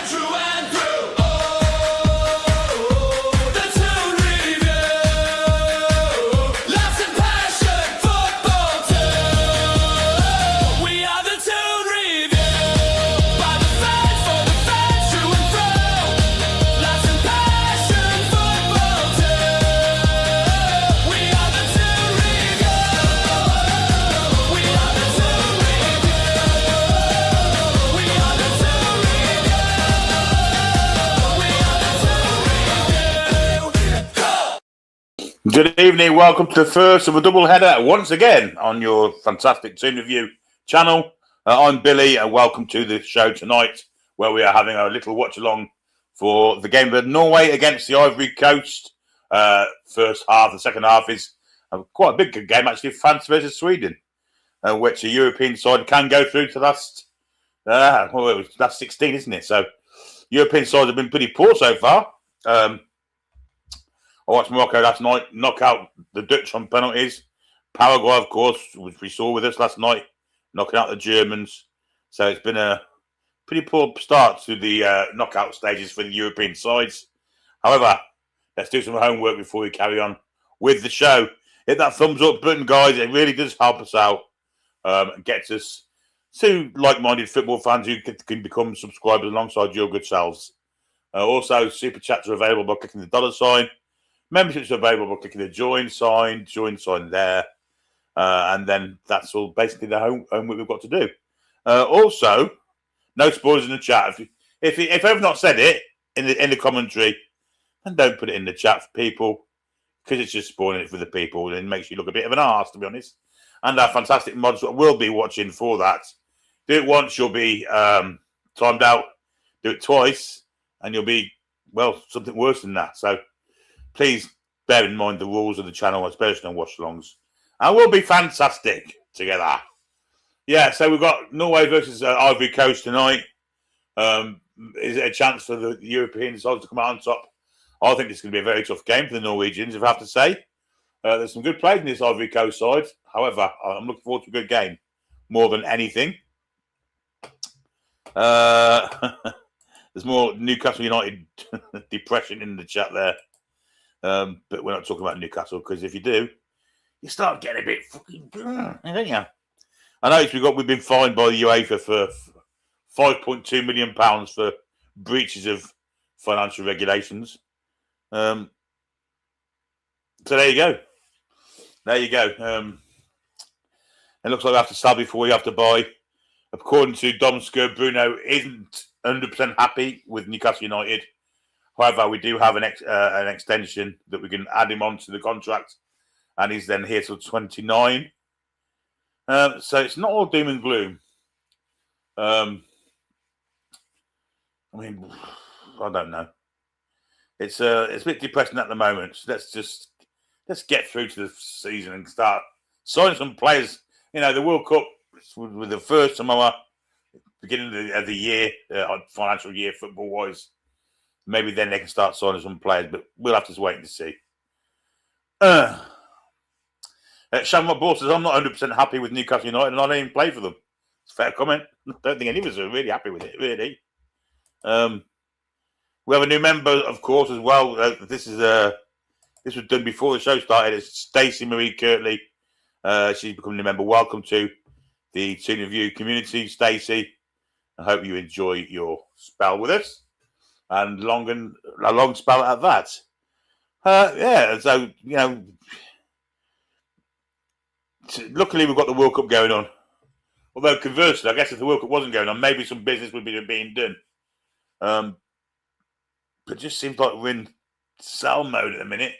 through and through. Oh, the Toon Review. Laughs and passion, football too. We are the Toon Review. By the fans, for the fans, through and through. Laughs and passion, football too. We are the Toon Review. We are the Toon Review. We are the Toon Review. We are the Toon Review. Go! Good evening, welcome to the first of a double header once again on your fantastic Toon Review channel. I'm Billy and welcome to the show tonight where we are having a little watch along for the game of Norway against the Ivory Coast. First half, the second half is quite a big game actually, France versus Sweden, which a European side can go through to last 16, isn't it? So European sides have been pretty poor so far. I watched Morocco last night knock out the Dutch on penalties. Paraguay, of course, which we saw with us last night, knocking out the Germans. So it's been a pretty poor start to the knockout stages for the European sides. However, let's do some homework before we carry on with the show. Hit that thumbs up button, guys. It really does help us out and gets us to like-minded football fans who can become subscribers alongside your good selves. Also, super chats are available by clicking the dollar sign. Memberships are available by clicking the join sign there. And then that's all basically the homework we've got to do. Also, no spoilers in the chat. If I've not said it in the commentary, then don't put it in the chat for people because it's just spoiling it for the people and it makes you look a bit of an arse, to be honest. And our fantastic mods will be watching for that. Do it once, you'll be timed out. Do it twice, and you'll be, well, something worse than that. So please bear in mind the rules of the channel, especially on watch-alongs. And we'll be fantastic together. Yeah, so we've got Norway versus Ivory Coast tonight. Is it a chance for the European sides to come out on top? I think it's going to be a very tough game for the Norwegians, if I have to say. There's some good players in this Ivory Coast side. However, I'm looking forward to a good game more than anything. There's more Newcastle United depression in the chat there. But we're not talking about Newcastle because if you do, you start getting a bit fucking, don't you? I know we've been fined by the UEFA for £5.2 million for breaches of financial regulations. So there you go. It looks like we have to sell before we have to buy. According to Domsker, Bruno isn't 100% happy with Newcastle United. However, we do have an extension that we can add him onto the contract, and he's then here till 29. So it's not all doom and gloom. I mean, I don't know. It's a bit depressing at the moment. So let's get through to the season and start signing some players. You know, the World Cup with the first tomorrow, beginning of the year, financial year, football-wise. Maybe then they can start signing some players, but we'll have to wait and see. Shamrock Ball says, I'm not 100% happy with Newcastle United and I don't even play for them. It's a fair comment. I don't think any of us are really happy with it, really. We have a new member, of course, as well. This was done before the show started. It's Stacey Marie Kirtley. She's become a new member. Welcome to the Toon Review community, Stacey. I hope you enjoy your spell with us. And a long spell at that. Yeah, so, you know, luckily we've got the World Cup going on. Although, conversely, I guess if the World Cup wasn't going on, maybe some business would be being done. But it just seems like we're in sell mode at the minute.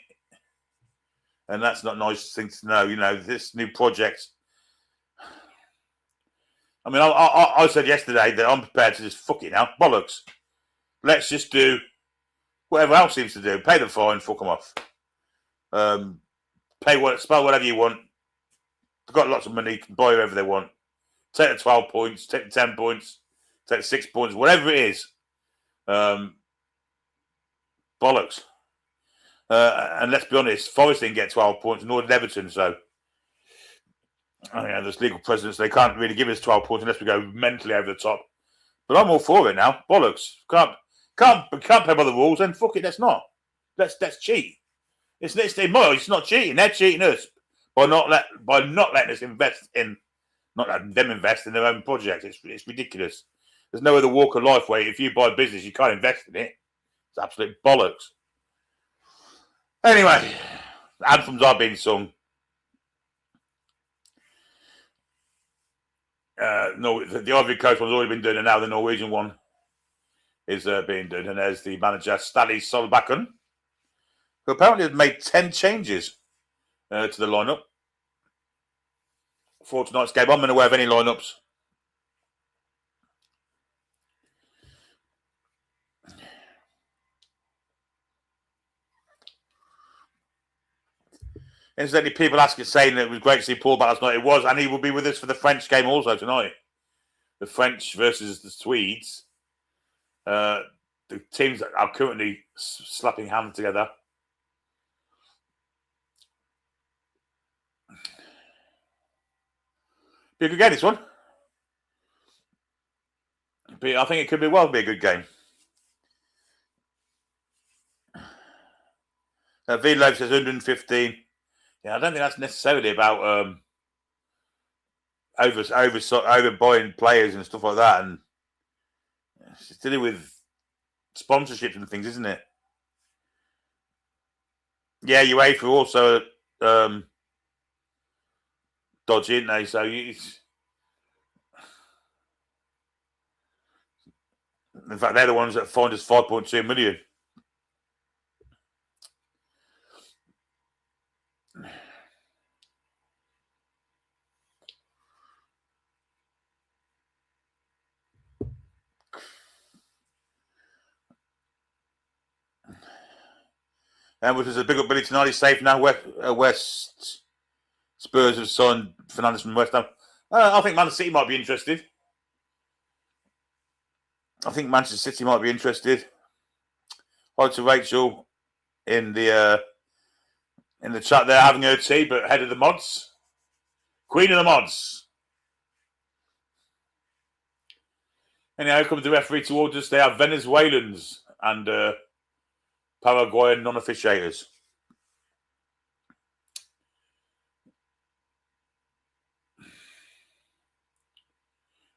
And that's not a nice thing to know. You know, this new project. I mean, I said yesterday that I'm prepared to just fuck it now. Bollocks. Let's just do whatever else seems to do. Pay the fine, fuck them off. Spell whatever you want. They've got lots of money, can buy whatever they want. Take the 12 points, take the 10 points, take the 6 points, whatever it is. Bollocks. And let's be honest, Forest didn't get 12 points, nor did Everton, so there's legal precedents. They can't really give us 12 points unless we go mentally over the top. But I'm all for it now. Bollocks. Can't play by the rules, then fuck it, let's not. Let's cheat. It's not cheating, they're cheating us by not letting us invest in, not letting them invest in their own project. It's ridiculous. There's no other walk of life where if you buy a business you can't invest in it. It's absolute bollocks. Anyway, anthems are being sung. No, the Ivory Coast one's already been done, and now the Norwegian one is being done. And there's the manager, Stally Solbakken, who apparently has made 10 changes to the lineup for tonight's game. I'm unaware of any lineups. Incidentally, people saying that it was great to see Paul back last night. It was, and he will be with us for the French game also tonight. The French versus the Swedes. The teams that are currently slapping hands together. Be a good game, this one. I think it could be a good game. V-Loaf says 115. Yeah, I don't think that's necessarily about overbuying players and stuff like that, and it's to do with sponsorships and things, isn't it? Yeah, UEFA also dodgy, aren't they? So in fact, they're the ones that fined us 5.2 million. And which is a big up Billy tonight. He's safe now. West Spurs have signed Fernandes from West Ham. I think Man City might be interested. I think Manchester City might be interested. Hi to Rachel in the chat there, having her tea, but head of the mods. Queen of the mods. Anyhow, here comes the referee towards us. They are Venezuelans and Paraguayan non-officiators.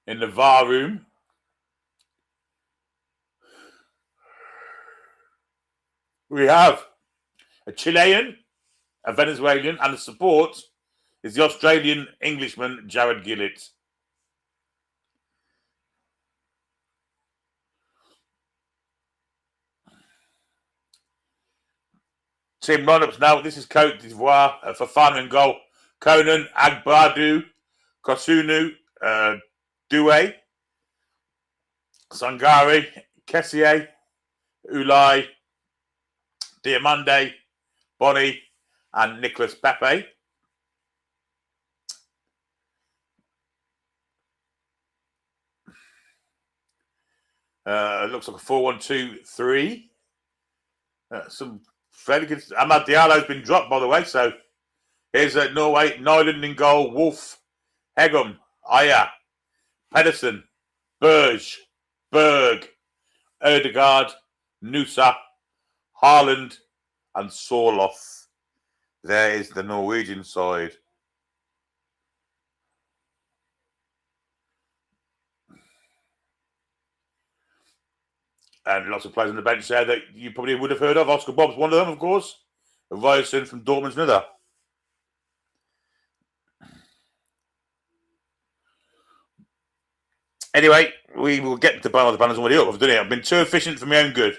In the VAR room, we have a Chilean, a Venezuelan, and the support is the Australian Englishman, Jared Gillett. Team lineups now. This is Cote d'Ivoire for Fana and goal. Conan, Agbadu, Kosunu, Doué, Sangare, Kessier, Ulai, Diamande, Bonnie, and Nicolas Pepe. Looks like a 4-1-2-3. Some fairly good. Amad Diallo's been dropped, by the way. So here's Norway, Nyland in goal, Wolf, Hegum, Aya, Pedersen, Berge, Berg, Erdegaard, Nusa, Haaland, and Sorloth. There is the Norwegian side. And lots of players on the bench there that you probably would have heard of. Oscar Bob's one of them, of course. Ryerson from Dortmund's another. Anyway, we will get to the banners already up. I've done it. I've been too efficient for my own good.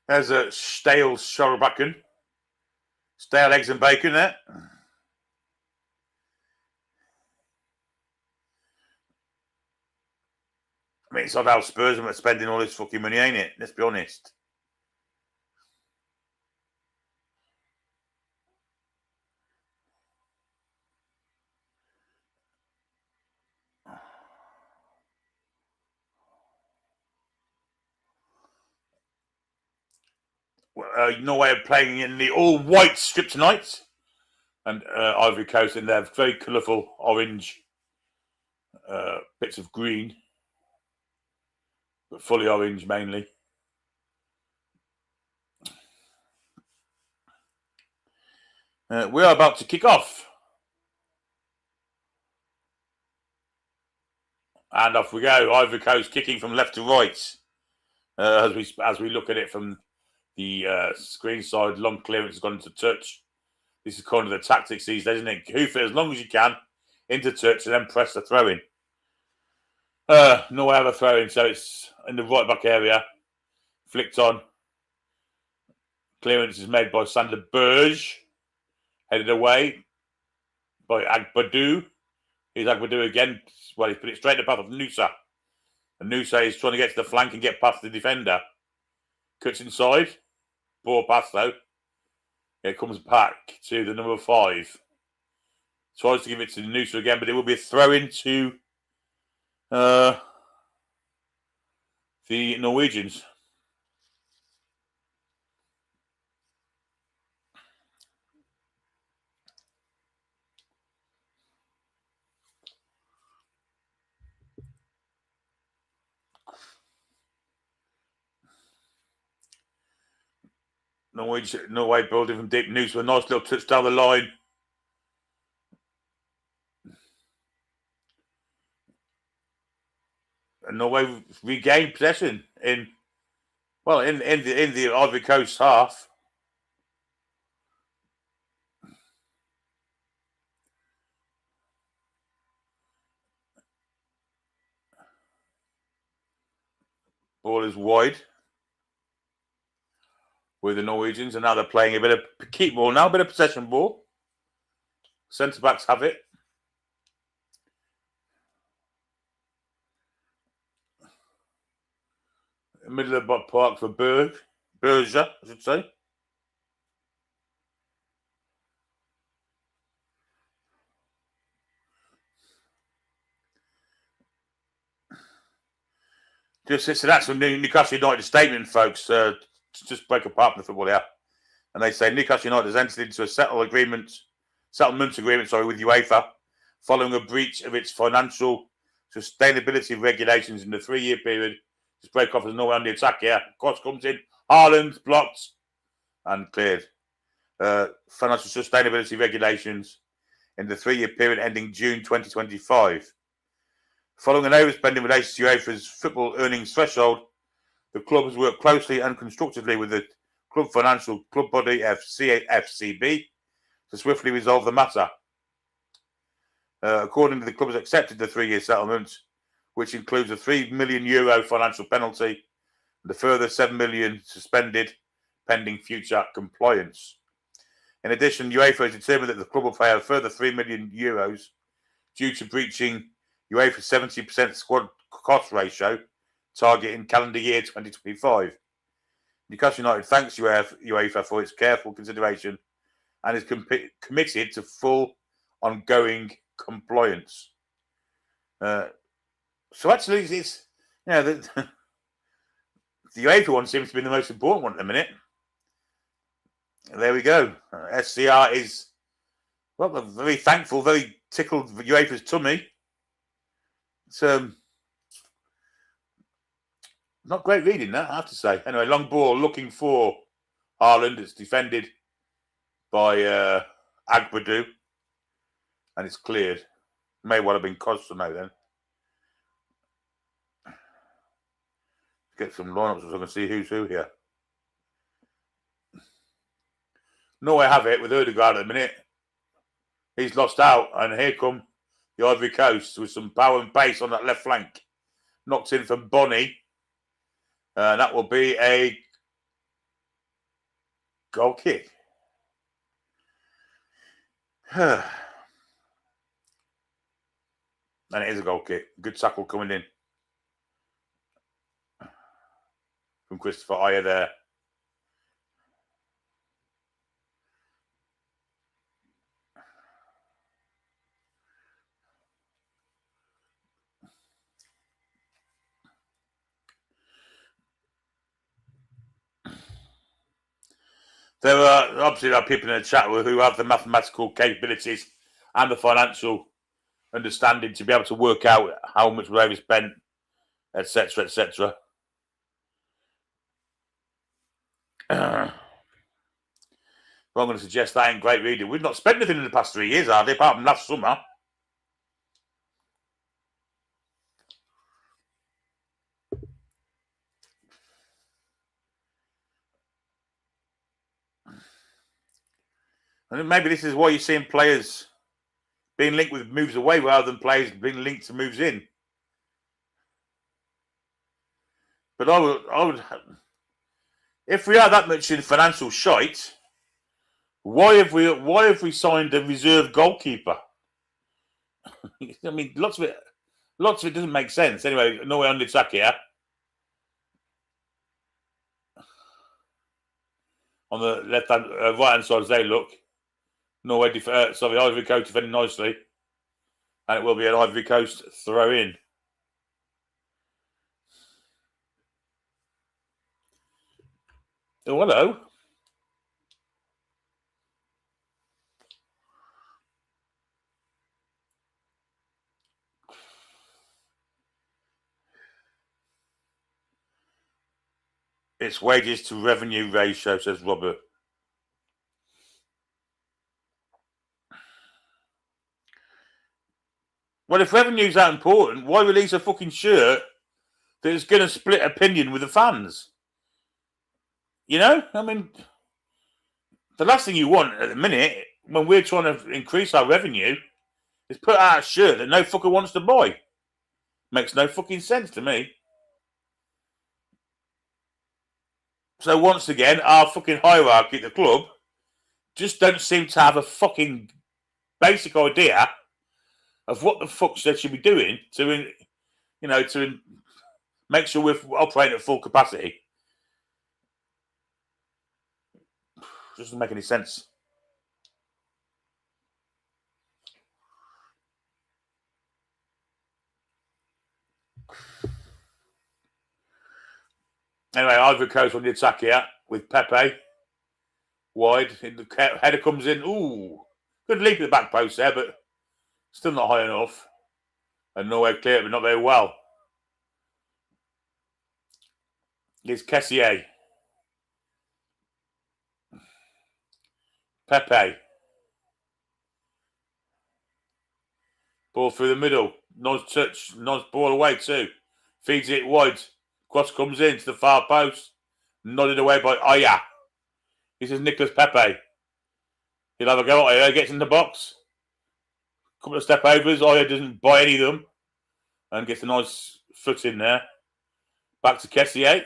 There's a stale Schorbacken. Stale eggs and bacon there. I mean, it's not how Spurs are spending all this fucking money, ain't it? Let's be honest. Norway are playing in the all-white strip tonight, and Ivory Coast in their very colourful orange bits of green, but fully orange mainly. We are about to kick off. And off we go. Ivory Coast kicking from left to right. As we look at it from the screen side, long clearance has gone into touch. This is kind of the tactics these days, isn't it? Hoof it as long as you can into touch and then press the throw in. Norway have a throw in, so it's in the right back area. Flicked on. Clearance is made by Sander Berge. Headed away by Agbadou. Here's Agbadou again. Well, he's put it straight in the path of Nusa. And Nusa is trying to get to the flank and get past the defender. Cuts inside. Poor pass though. It comes back to the number 5. Tries to give it to Nusa again, but it will be a throw into the Norwegians. Norway building from deep. Nusa with a nice little touch down the line. And Norway regained possession in the Ivory Coast half. Ball is wide with the Norwegians, and now they're playing a bit of keep ball now, a bit of possession ball. Centre backs have it. Middle of the park for Berge, I should say. So that's from Newcastle United statement, folks. To just break apart the football here, and they say Newcastle United has entered into a settlement agreement with UEFA following a breach of its financial sustainability regulations in the 3-year period. Just break off as Norway on the attack here. Cross comes in. Haaland blocked and cleared. Financial sustainability regulations in the 3-year period ending June 2025. Following an overspend in relation to UEFA's football earnings threshold, the club has worked closely and constructively with the club financial club body FCB to swiftly resolve the matter. Accordingly, the club has accepted the 3-year settlement, which includes a €3 million financial penalty and a further €7 million suspended pending future compliance. In addition, UEFA has determined that the club will pay a further €3 million due to breaching UEFA's 70% squad cost ratio target in calendar year 2025. Newcastle United thanks UEFA for its careful consideration and is committed to full ongoing compliance. So actually, it's the UEFA one seems to be the most important one at the minute. There we go. SCR is very thankful, very tickled for UEFA's tummy. It's not great reading that, I have to say. Anyway, long ball looking for Haaland. It's defended by Agbadou, and it's cleared. May well have been Kosovo then. Get some lineups so I can see who's who here. Norway have it with Ødegaard at the minute. He's lost out, and here come the Ivory Coast with some power and pace on that left flank. Knocked in from Bonnie. And that will be a goal kick. And it is a goal kick. Good tackle coming in from Christopher Ayer there. There are people in the chat who have the mathematical capabilities and the financial understanding to be able to work out how much we've overspent, etc., etc. Well, I'm going to suggest that ain't great reading. We've not spent anything in the past 3 years, are they? Apart from last summer. And maybe this is why you're seeing players being linked with moves away rather than players being linked to moves in. But I would, if we are that much in financial shite, why have we signed a reserve goalkeeper? I mean, lots of it doesn't make sense. Anyway, Norway on the attack here. On the left hand, right hand side as they look. Norway, Ivory Coast defending nicely, and it will be an Ivory Coast throw in. Oh, hello. It's wages to revenue ratio, says Robert. Well, if revenue's that important, why release a fucking shirt that's going to split opinion with the fans? You know? I mean, the last thing you want at the minute, when we're trying to increase our revenue, is put out a shirt that no fucker wants to buy. Makes no fucking sense to me. So once again, our fucking hierarchy at the club just don't seem to have a fucking basic idea of what the fuck they should be doing to make sure we're operating at full capacity. Doesn't make any sense. Anyway, Ivory Coast on the attack here with Pepe wide. The header comes in. Ooh, good leap at the back post there, but still not high enough. And Norway clear, but not very well. It's Kessier. Pepe. Ball through the middle. Nice touch. Nice ball away too. Feeds it wide. Cross comes in to the far post. Nodded away by Aya. This is Nicholas Pepe. He'll have a go at Aya. Gets in the box. Couple of step overs. Aya doesn't buy any of them. And gets a nice foot in there. Back to Kessier.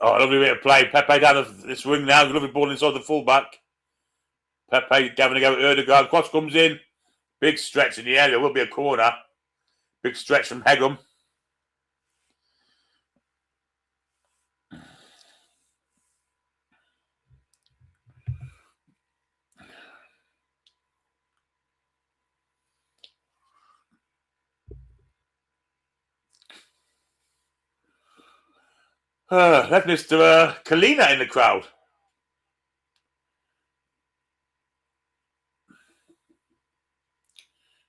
Oh, lovely bit of play. Pepe down this wing now. Lovely ball inside the fullback. Pepe having a go at Erdegaard. Cross comes in. Big stretch in the area. Will be a corner. Big stretch from Hegum. Left Mr. Kalina in the crowd.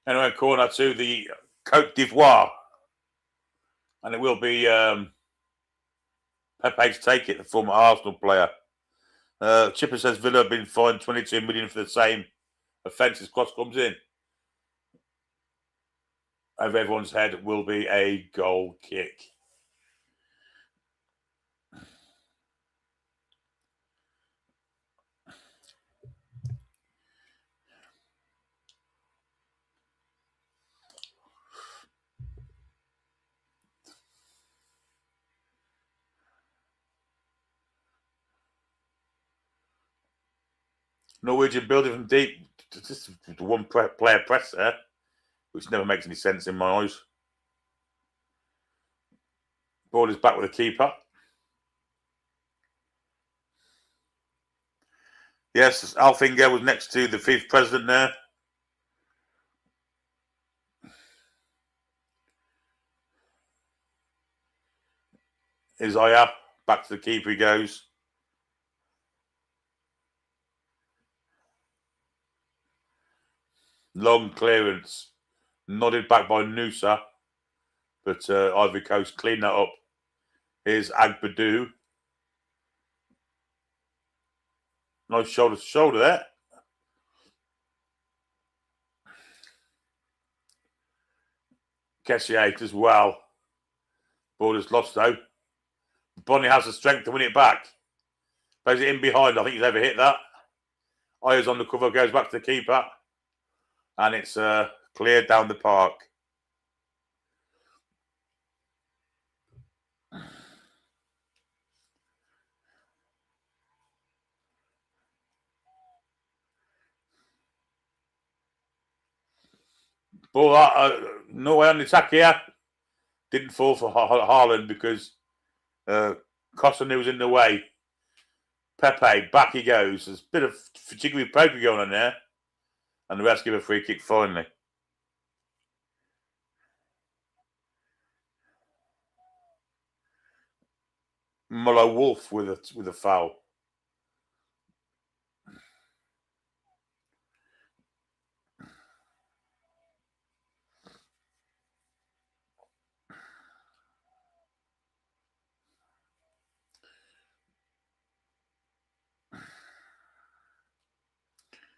Anyway, corner to the Cote d'Ivoire. And it will be Pepe to take it, the former Arsenal player. Chipper says Villa have been fined 22 million for the same offences. Cross comes in. Over everyone's head will be a goal kick. Norwegian building from deep. Just one player press there, which never makes any sense in my eyes. Ball is back with the keeper. Yes, Alfinger was next to the FIFA president there. Is Aya. Back to the keeper he goes. Long clearance. Nodded back by Noosa. But Ivory Coast cleaned that up. Here's Agbadou. Nice shoulder to shoulder there. Kessier as well. Ball is lost though. Bonnie has the strength to win it back. Plays it in behind. I think he's ever hit that. Ayers on the cover, goes back to the keeper. And it's cleared down the park. Ball, Norway on the attack here. Didn't fall for Haaland because Costa was in the way. Pepe, back he goes. There's a bit of jiggery poker going on there. And the refs give a free kick finally. Muller Wolf with a foul.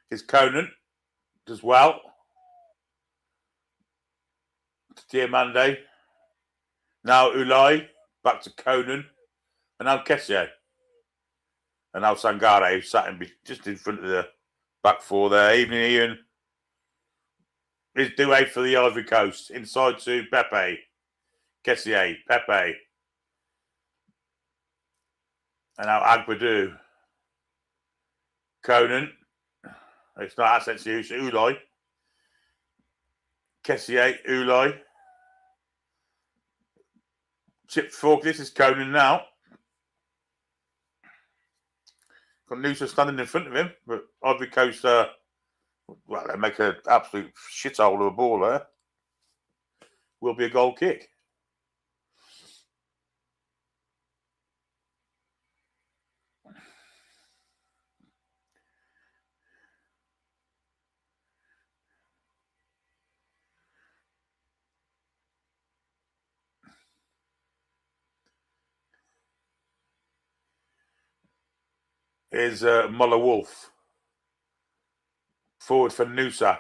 It's Conan as well. Diamande. Now Ulai. Back to Conan. And now Kessier. And now Sangare, who sat just in front of the back four there. Evening, Ian. Here's Douay for the Ivory Coast. Inside to Pepe. Kessier. Pepe. And now Agbadou. Conan. It's not assets use. Ulai. Kessier. Ulai. Chip fork. This is Conan now. Got Noosa standing in front of him, but Ivory Coast, well, they make an absolute shithole of a ball there. Will be a goal kick. Is Muller Wolf. Forward for Noosa.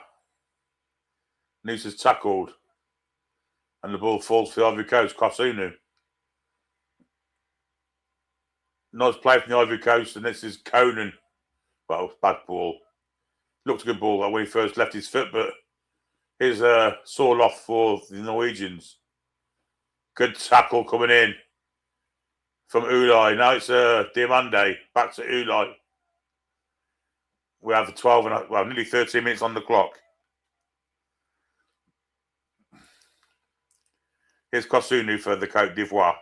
Noosa's tackled. And the ball falls for the Ivory Coast. Kosunu. Nice play from the Ivory Coast. And this is Conan. Well, bad ball. Looked a good ball when he first left his foot. But here's a saw off for the Norwegians. Good tackle coming in. From Ulai. Now it's Diamande. Back to Ulai. We have the 12 and well, nearly 13 minutes on the clock. Here's Kosunu for the Côte d'Ivoire.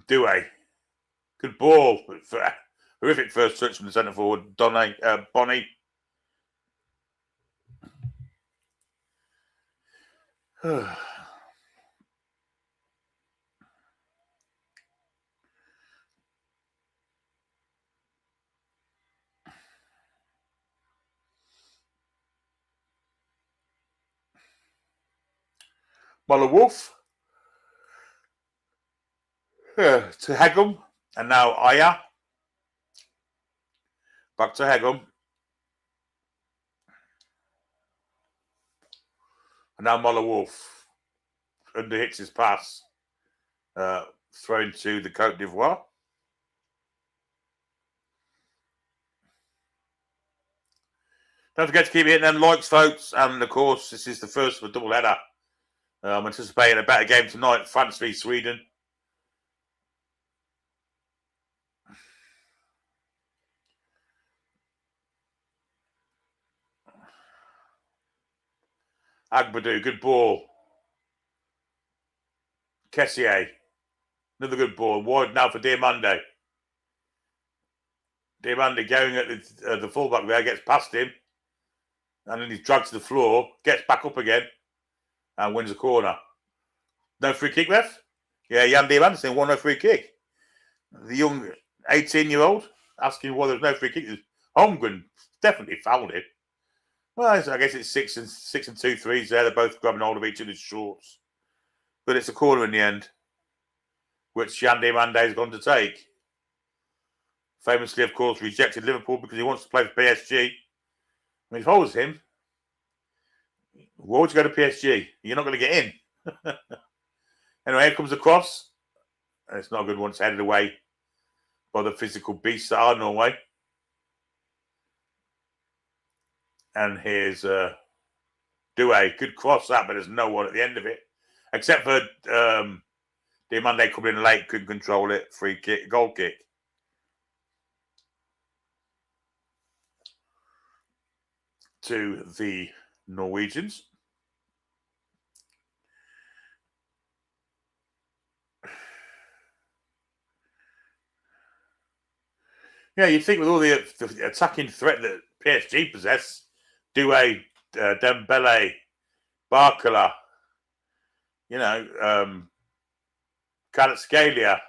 Douay. Good ball. Horrific first touch from the centre forward. Bonnie. Muller Wolf. To Hegum. And now Aya. Back to Hegum. And now Muller Wolf. Under hits his pass. Thrown to the Côte d'Ivoire. Don't forget to keep hitting them likes, folks. And of course, this is the first of a double header. I'm anticipating a better game tonight. France v Sweden. Agbadou, good ball. Kessier, another good ball. Wide now for Diamande. Diamande going at the fullback there, gets past him. And then he's dragged to the floor, gets back up again, and wins a corner. No free kick left? Yeah, Jan Diamande won no free kick. The young 18-year-old asking why there's no free kick. Holmgren definitely fouled him. Well, I guess it's 6 and 2-3s there. They're both grabbing hold of each other's shorts. But it's a corner in the end, which Yandy Mande has gone to take. Famously, of course, rejected Liverpool because he wants to play for PSG. I mean, if I was him, why would you go to PSG? You're not going to get in. Anyway, here comes the cross. And it's not a good one. It's headed away by the physical beasts that are Norway. And here's Douay. Good cross that, but there's no one at the end of it. Except for Diamande coming in late, couldn't control it. Free kick, goal kick. To the Norwegians. Yeah, you'd think with all the attacking threat that PSG possess, Douay, Dembele, Barcola, Kvaratskhelia,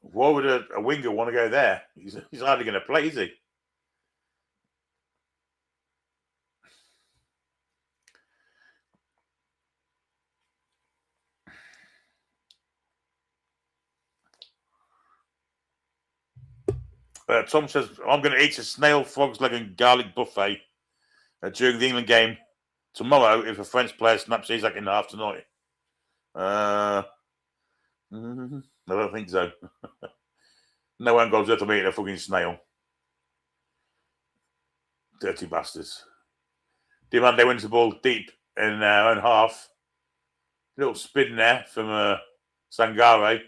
why would a winger want to go there? He's hardly going to play, is he? Tom says, I'm going to eat a snail, frog's leg and garlic buffet during the England game tomorrow if a French player snaps Isaac in half tonight. I don't think so. No one goes there to eat a fucking snail. Dirty bastards. Diamande wins the ball deep in their own half. Little spin there from Sangare.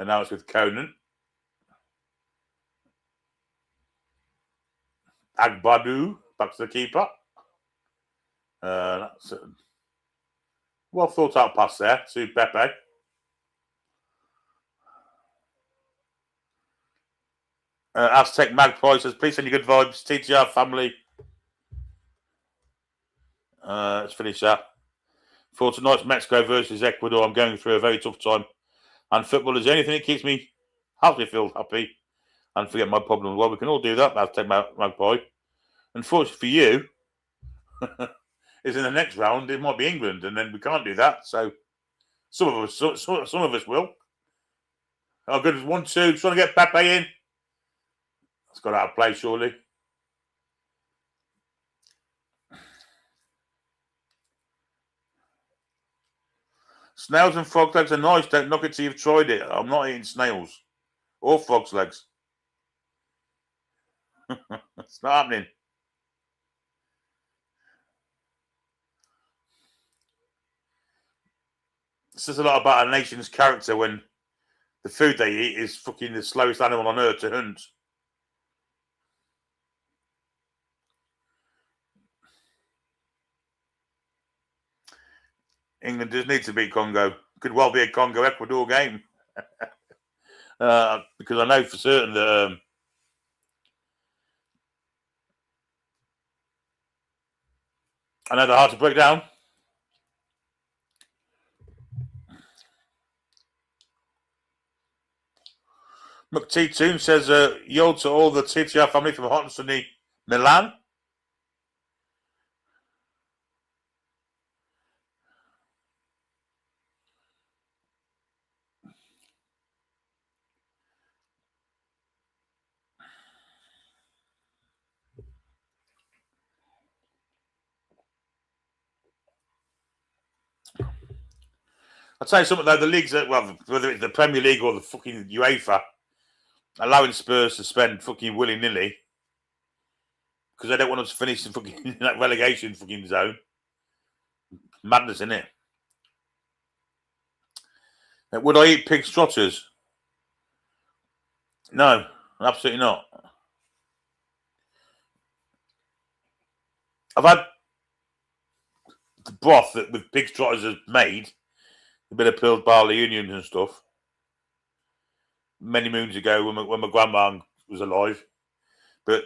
And now it's with Conan. Agbadu back to the keeper. That's a well thought out pass there to Pepe. Aztec Magpie says, please send your good vibes. TTR family. Let's finish that. For tonight's Mexico versus Ecuador, I'm going through a very tough time. And football is the only thing that helps me feel happy and forget my problems. Well, we can all do that. Aztec Magpie. Unfortunately for you, is in the next round, it might be England, and then we can't do that. So some of us will. Oh, good. 1-2. Trying to get Pepe in. It's got out of play, surely. Snails and frog legs are nice. Don't knock it till you've tried it. I'm not eating snails or frog's legs. It's not happening. It says a lot about a nation's character when the food they eat is fucking the slowest animal on earth to hunt. England does need to beat Congo. Could well be a Congo-Ecuador game. Because I know for certain that I know they're hard to break down. Toon says, yo to all the TTR family from hot and sunny Milan. I'll tell you something though, the leagues, whether it's the Premier League or the fucking UEFA, allowing Spurs to spend fucking willy-nilly because they don't want us to finish in fucking that relegation fucking zone. Madness, isn't it? Would I eat pig's trotters? No, absolutely not. I've had the broth that with pig's trotters has made, a bit of peeled barley, onions and stuff, many moons ago when my grandma was alive. But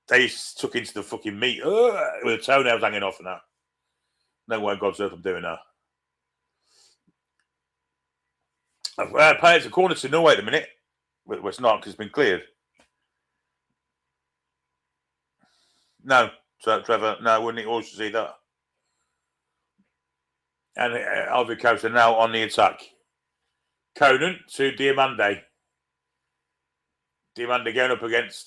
they took into the fucking meat with the toenails hanging off and that. No way on God's earth I'm doing that. It's a corner to Norway at the minute. Well, it's not because it's been cleared. No, Trevor. No, wouldn't it always see that? And Ivory Coast are now on the attack. Conan to Diamande. Diamande going up against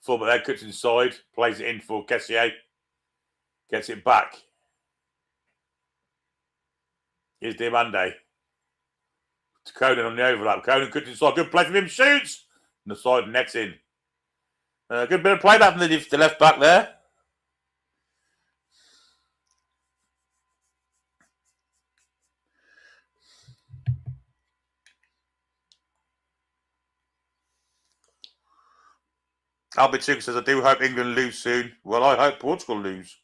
fullback there, cuts inside, plays it in for Kessier. Gets it back. Here's Diamande. To Conan on the overlap. Conan cuts inside. Good play from him. Shoots! And the side nets in. Good bit of play back from the left back there. Albert says, I do hope England lose soon. Well, I hope Portugal lose.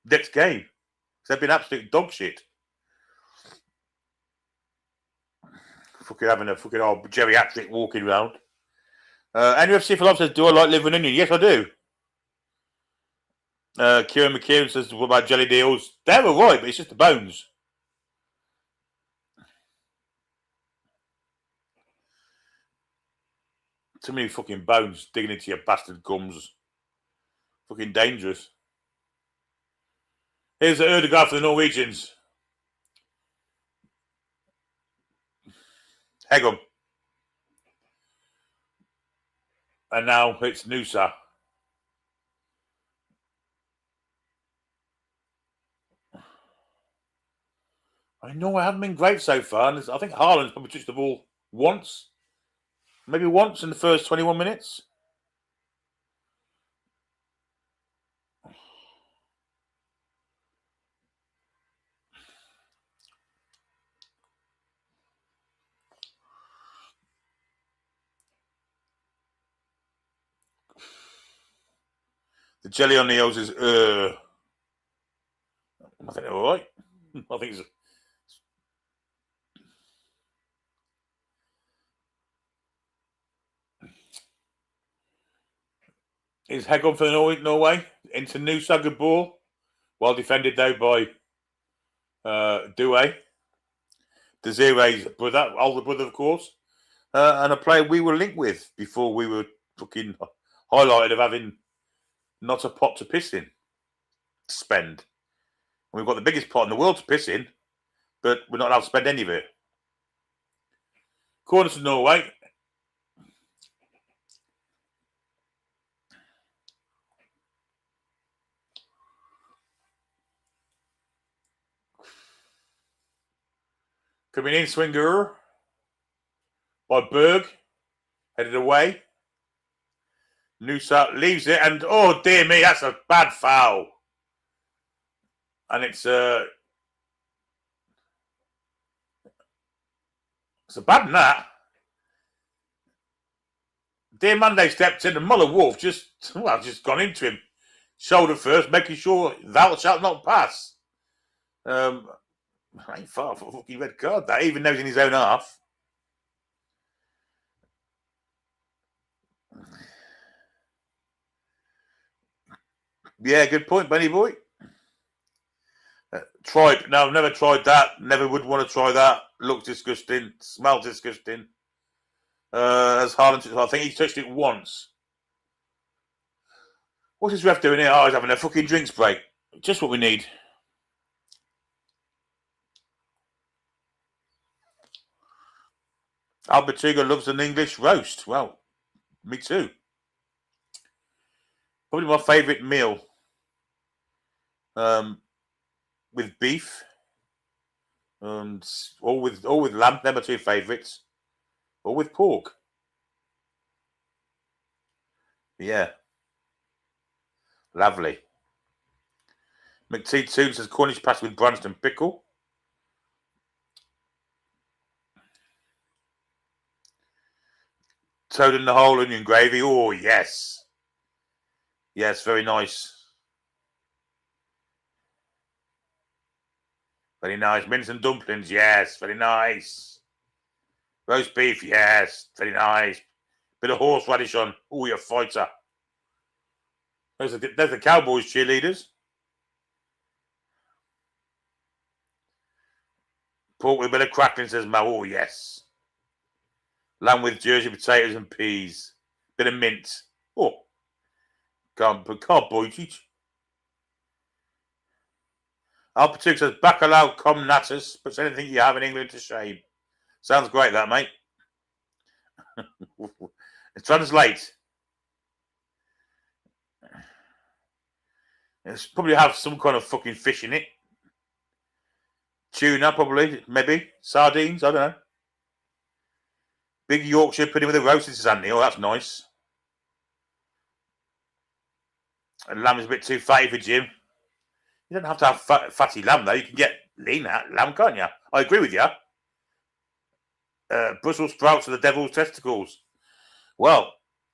Next game. They've been absolute dog shit. Fucking having a fucking old geriatric walking round. NFC Philip says, do I like liver and onion? Yes, I do. Kieran McKeown says, what about jelly deals? They're alright, but it's just the bones. Too many fucking bones digging into your bastard gums. Fucking dangerous. Here's the Erdegaard for the Norwegians. Hegum. And now it's Nusa. I know I haven't been great so far. And I think Haaland's probably touched the ball once. Maybe once in the first 21 minutes. The jelly on the O's is, I think they're all right. I think it's... Is Hegum for Norway into Nusa, good ball. Well defended though by Douay. Desiree's brother, older brother, of course. And a player we were linked with before we were fucking highlighted of having not a pot to piss in. To spend. And we've got the biggest pot in the world to piss in, but we're not allowed to spend any of it. Corner to Norway. Coming in, swinger by Berg. Headed away. Nusa leaves it, and oh dear me, that's a bad foul. And it's a bad nut. Diamande stepped in, and Muller Wolf just gone into him. Shoulder first, making sure thou shalt not pass. Ain't far for a fucking red card, that, even though he's in his own half. Yeah, good point, Benny boy. Tripe. No, I've never tried that. Never would want to try that. Looks disgusting. Smells disgusting. As Haaland, I think he's touched it once. What's this ref doing here? Oh, he's having a fucking drinks break. Just what we need. Albertuga loves an English roast. Well, me too. Probably my favourite meal. With beef. And all with lamb. They're my two favourites. Or with pork. Yeah. Lovely. McTeed Toon says Cornish pasty with Branston pickle. Toad in the hole, onion gravy. Oh, yes. Yes, very nice. Very nice. Mince and dumplings, yes. Very nice. Roast beef, yes. Very nice. Bit of horseradish on. Oh, you're a fighter. There's the Cowboys cheerleaders. Pork with a bit of crackling, says Mo. Oh, yes. Lamb with Jersey potatoes and peas. Bit of mint. Oh. Can't bite it. Alpatuk says, Bacalao cum natus, puts anything you have in England to shame. Sounds great, that, mate. Translate. It's probably have some kind of fucking fish in it. Tuna, probably, maybe. Sardines, I don't know. Big Yorkshire pudding with a roasted, says Anthony. Oh, that's nice. And lamb is a bit too fatty for Jim. You don't have to have fatty lamb, though. You can get lean lamb, can't you? I agree with you. Brussels sprouts are the devil's testicles. Well,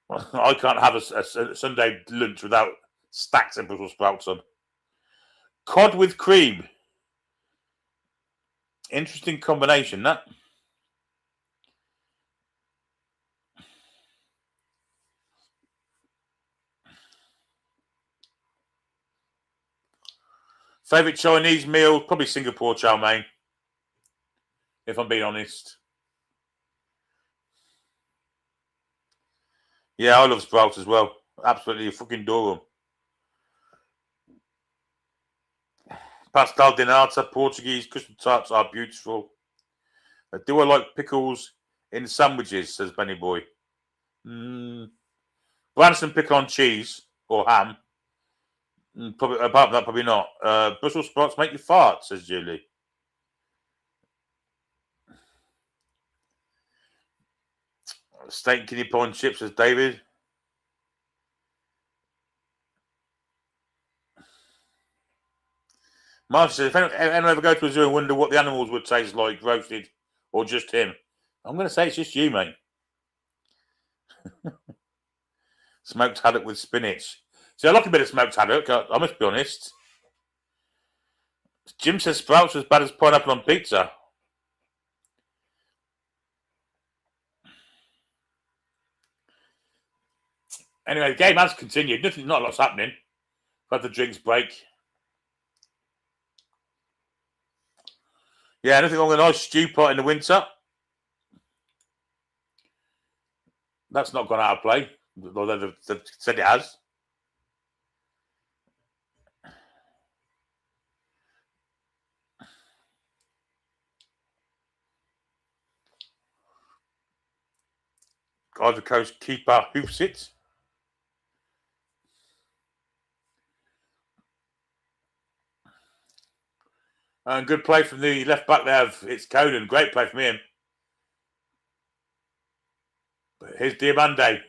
I can't have a Sunday lunch without stacks of Brussels sprouts on. Cod with cream. Interesting combination, that. Favourite Chinese meal? Probably Singapore chow mein, if I'm being honest. Yeah, I love sprouts as well. Absolutely fucking adore them. Pastel de nata, Portuguese custard tarts are beautiful. Do I like pickles in sandwiches, says Benny Boy. Branson pickle on cheese or ham. Probably, apart from that, probably not. Brussels sprouts make you fart, says Julie. Steak kidney pie and chips, says David. Mark says, if anyone ever go to a zoo and wonder what the animals would taste like, roasted or just him, I'm going to say it's just you, mate. Smoked haddock with spinach. See, I like a bit of smoked haddock, I must be honest. Jim says sprouts are as bad as pineapple on pizza. Anyway, the game has continued. Not a lot's happening. Had the drinks break. Yeah, nothing wrong with a nice stew pot in the winter. That's not gone out of play, although they've said it has. Ivory Coast keeper hoofs it. And good play from the left back there. It's Conan. Great play from him. But here's Diamande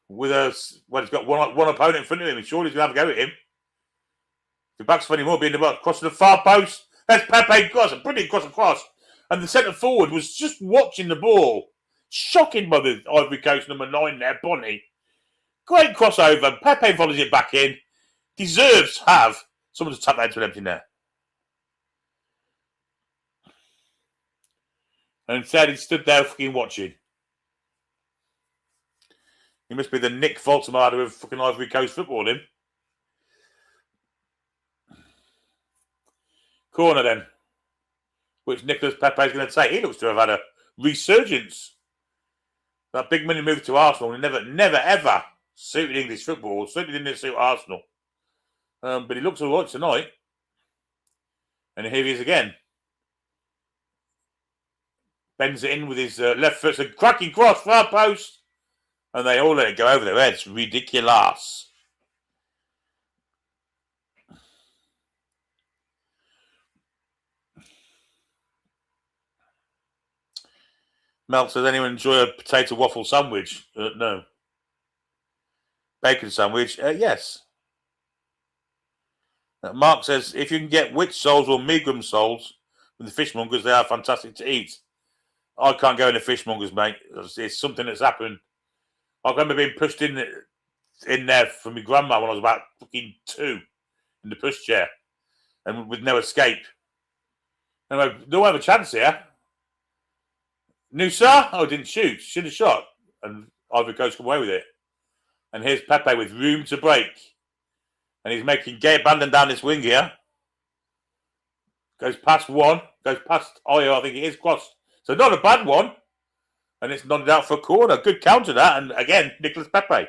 with he's got one opponent in front of him. And surely he's going to have a go at him. If the back's funny more being the box, crossing the far post. There's Pepe cross, a brilliant cross across. And the centre forward was just watching the ball. Shocking by the Ivory Coast number 9 there, Bonnie. Great crossover. Pepe volleys it back in. Deserves to have someone to tap that into an empty net. And instead he stood there fucking watching. He must be the Nick Voltemada of fucking Ivory Coast football, him. Corner then. Which Nicolas Pepe is going to take. He looks to have had a resurgence. That big money move to Arsenal. He never, ever suited English football. Certainly didn't suit Arsenal. But he looks all right tonight. And here he is again. Bends it in with his left foot. It's a cracking cross, far post. And they all let it go over their heads. Ridiculous. Mel says, anyone enjoy a potato waffle sandwich? No. Bacon sandwich? Yes. Mark says, if you can get witch soles or megrim soles from the fishmongers, they are fantastic to eat. I can't go in the fishmongers, mate. It's something that's happened. I remember being pushed in there from my grandma when I was about fucking 2 in the pushchair and with no escape. Anyway, don't have a chance here. Nusa? Oh, didn't shoot. Should have shot. And Ivory Coast come away with it. And here's Pepe with room to break. And he's making gay abandon down this wing here. Goes past one. Goes past Oyo, I think it is, crossed. So not a bad one. And it's nodded out for a corner. Good counter that. And again, Nicolas Pepe.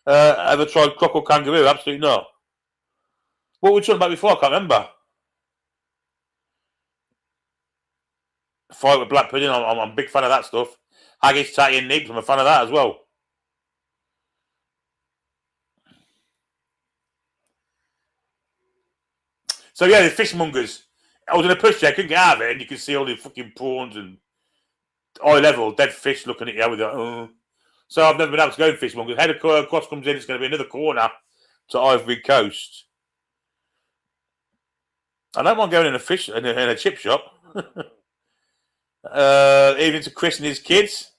Ever tried croc or kangaroo? Absolutely not. What were we talking about before? I can't remember. Fight with black pudding. I'm a big fan of that stuff. Haggis, tatty, and nibs. I'm a fan of that as well. So yeah, the fishmongers. I was in a pushchair, I couldn't get out of it, and you could see all the fucking prawns and eye level dead fish looking at you with So I've never been able to go in fishmongers. Head across comes in, it's going to be another corner to Ivory Coast. I don't mind going in a chip shop. Even to Chris and his kids.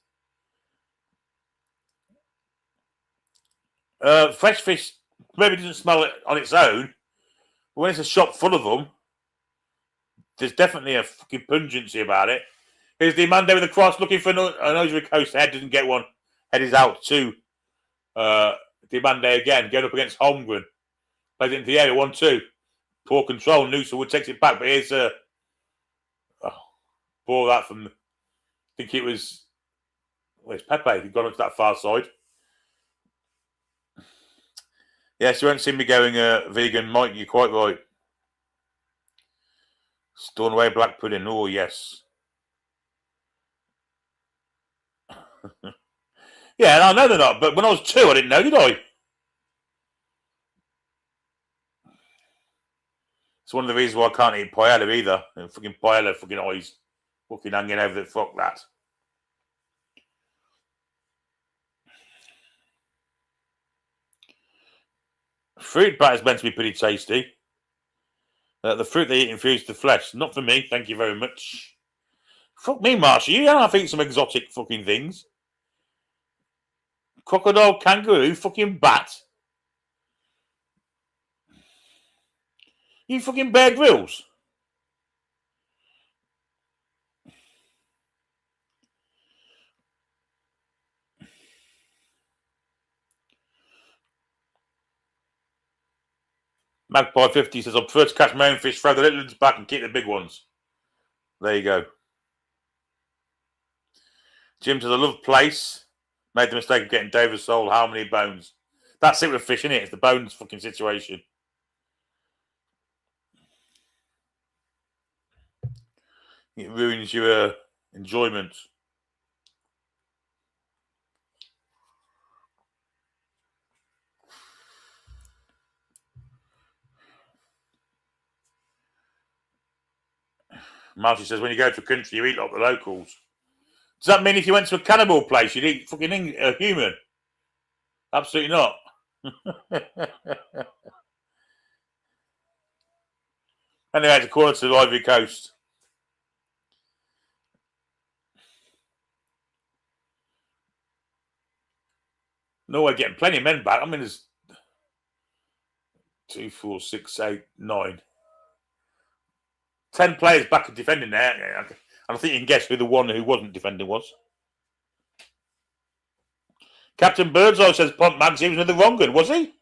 Fresh fish maybe doesn't smell it on its own, but when it's a shop full of them, there's definitely a fucking pungency about it. Here's the man there with the cross looking for an Ivory Coast head, doesn't get one. Head is out to Demande again, going up against Holmgren. Plays it into the area, 1-2. Poor control. Noosa takes it back, but here's ball that from, I think it was, where's Pepe? He'd gone up to that far side. Yes, you won't see me going vegan, Mike. You're quite right. Stornoway black pudding. Oh, yes. Yeah, I know they're not, but when I was 2, I didn't know, did I? It's one of the reasons why I can't eat paella either. And fucking paella, fucking eyes fucking hanging over the fuck that. Fruit batter's meant to be pretty tasty. The fruit they eat infused the flesh. Not for me, thank you very much. Fuck me, Marshall. You don't have to eat some exotic fucking things. Crocodile, kangaroo, fucking bat. You fucking Bear Grylls. Magpie 50 says, I prefer to catch my own fish, throw the little ones back and keep the big ones. There you go. Jim says, I love place. Made the mistake of getting Davis sold. How many bones? That's it with fish, isn't it? It's the bones fucking situation. It ruins your enjoyment. Marty says, when you go to a country, you eat like the locals. Does that mean if you went to a cannibal place, you'd eat fucking a human? Absolutely not. Anyway, it's a corner to the Ivory Coast. Norway getting plenty of men back. I mean, there's 2, 4, 6, 8, 9. 10 players back and defending there. And I think you can guess who the one who wasn't defending was. Captain Birdseye says Pont Mags, he was in the wrong one, was he?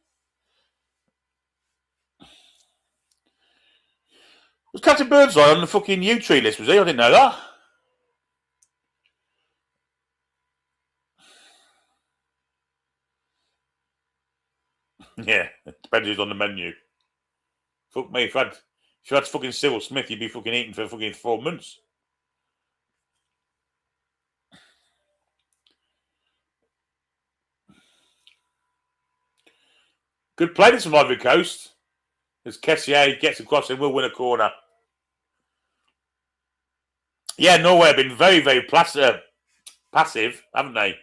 Was Captain Birdseye on the fucking U-Tree list, was he? I didn't know that. Yeah, it depends who's on the menu. Fuck me, if you had fucking Cyril Smith, you'd be fucking eating for fucking 4 months. Good play this from Ivory Coast. As Kessier gets across and will win a corner. Yeah, Norway have been very, very passive, haven't they?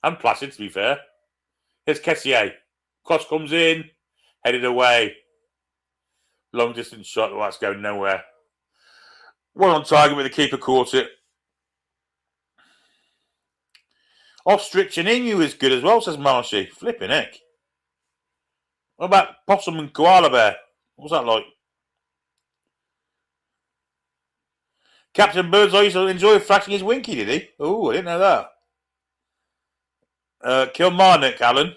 And placid, to be fair. Here's Kessier. Cross comes in, headed away. Long distance shot, well, that's going nowhere. One on target with the keeper caught it. Ostrich and Inu is good as well, says Marshy. Flipping heck. What about possum and koala bear? What's that like? Captain Birdseye used to enjoy flashing his winky, did he? Oh, I didn't know that. Kilmarnock, Alan.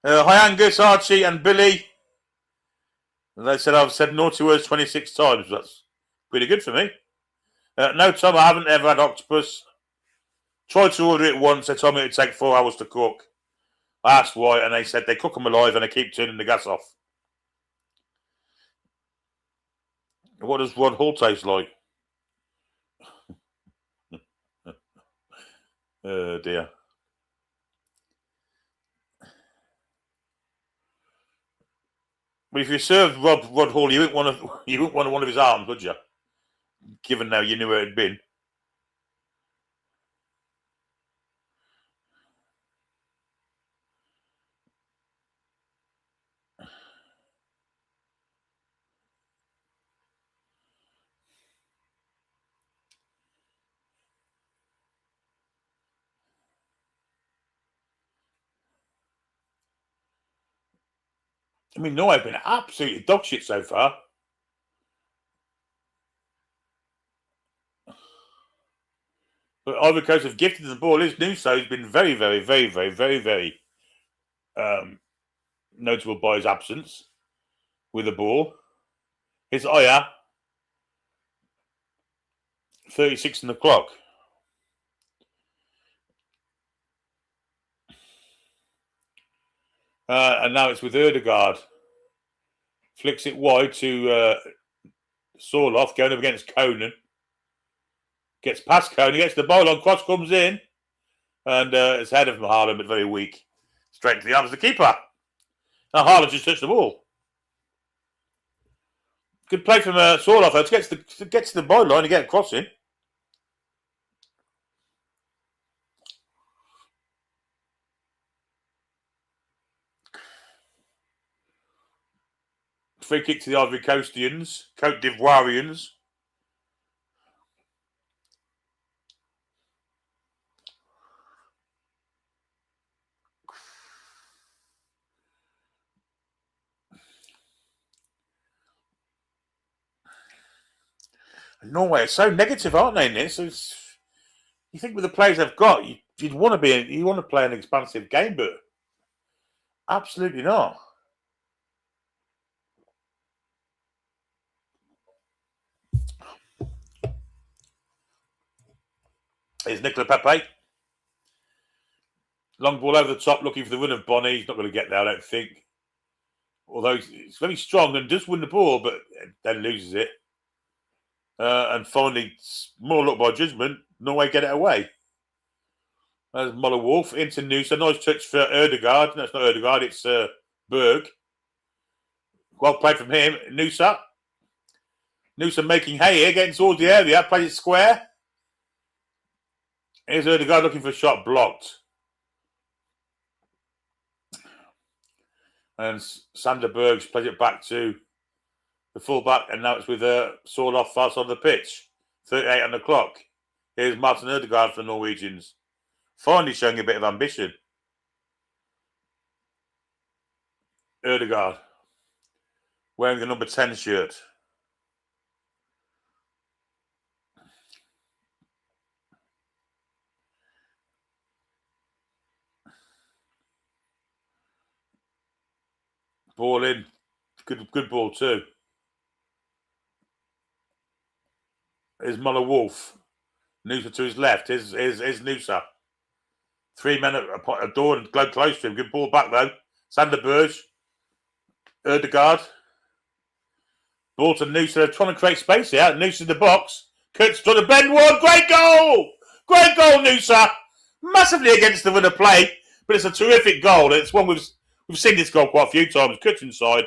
Hi Angus, Archie and Billy. And they said I've said naughty words 26 times. That's pretty good for me. No, Tom, I haven't ever had octopus. Tried to order it once. They told me it'd take 4 hours to cook. I asked why, and they said they cook them alive and they keep turning the gas off. What does Rod Hall taste like? Oh dear. But if you served Rod Hall, you wouldn't want one of his arms, would you? Given now you knew where it'd been. I mean, Norway have been absolutely dog shit so far. But Ivory Coast have gifted the ball. His Nuso has been very, very, very, very, very, very notable by his absence with the ball. His Aya, 36 on the clock. And now it's with Erdegaard. Flicks it wide to Sorloth, going up against Conan. Gets past Conan, gets the ball on, cross comes in. And it's head of Haaland, but very weak. Straight to the arms of the keeper. Now Haaland just touched the ball. Good play from Sorloth, though, to get to the byline and get a cross in. Free kick to the Ivory Coastians, Cote d'Ivoirians. Norway are so negative, aren't they? In this, you think with the players they've got, you'd want to play an expansive game, but absolutely not. Here's Nicola Pepe. Long ball over the top, looking for the run of Bonnie. He's not going to get there, I don't think. Although he's very strong and does win the ball, but then loses it. And finally, more luck by judgment, Norway get it away. There's Muller Wolf into Noosa. Nice touch for Erdegaard. No, it's not Erdegaard, it's Berg. Well played from him. Noosa making hay here, getting towards the area, plays it square. Here's Erdegaard looking for a shot, blocked. And Sander Bergs plays it back to the fullback, and now it's with Sorloth far side of the pitch. 38 on the clock. Here's Martin Erdegaard for the Norwegians. Finally showing a bit of ambition. Erdegaard wearing the number 10 shirt. Ball in. Good ball too. Here's Muller Wolf. Noosa to his left. Here's Noosa. 3 men at door and close to him. Good ball back though. Sander Berge. Erdegaard. Ball to Noosa. They're trying to create space here. Noosa in the box. Kurt's trying to bend one. Great goal! Great goal, Noosa. Massively against the run of play, but it's a terrific goal. It's one we've seen this goal quite a few times. Kurt's inside.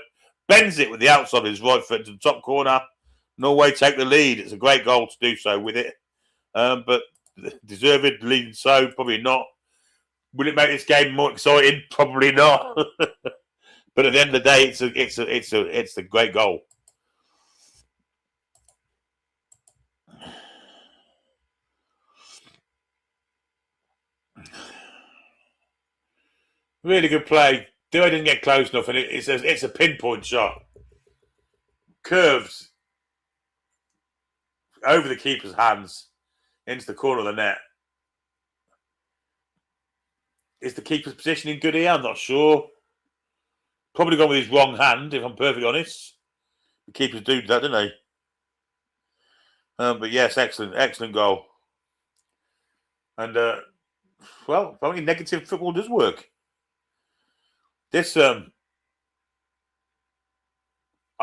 Bends it with the outside of his right foot to the top corner. Norway take the lead. It's a great goal to do so with it. But deserved lead, so probably not. Will it make this game more exciting? Probably not. But at the end of the day, it's a great goal. Really good play. Dewey didn't get close enough, and it's a pinpoint shot. Curves over the keeper's hands into the corner of the net. Is the keeper's positioning good here? I'm not sure. Probably gone with his wrong hand, if I'm perfectly honest. The keepers do that, don't they? But yes, excellent goal. And well, apparently negative football does work. This I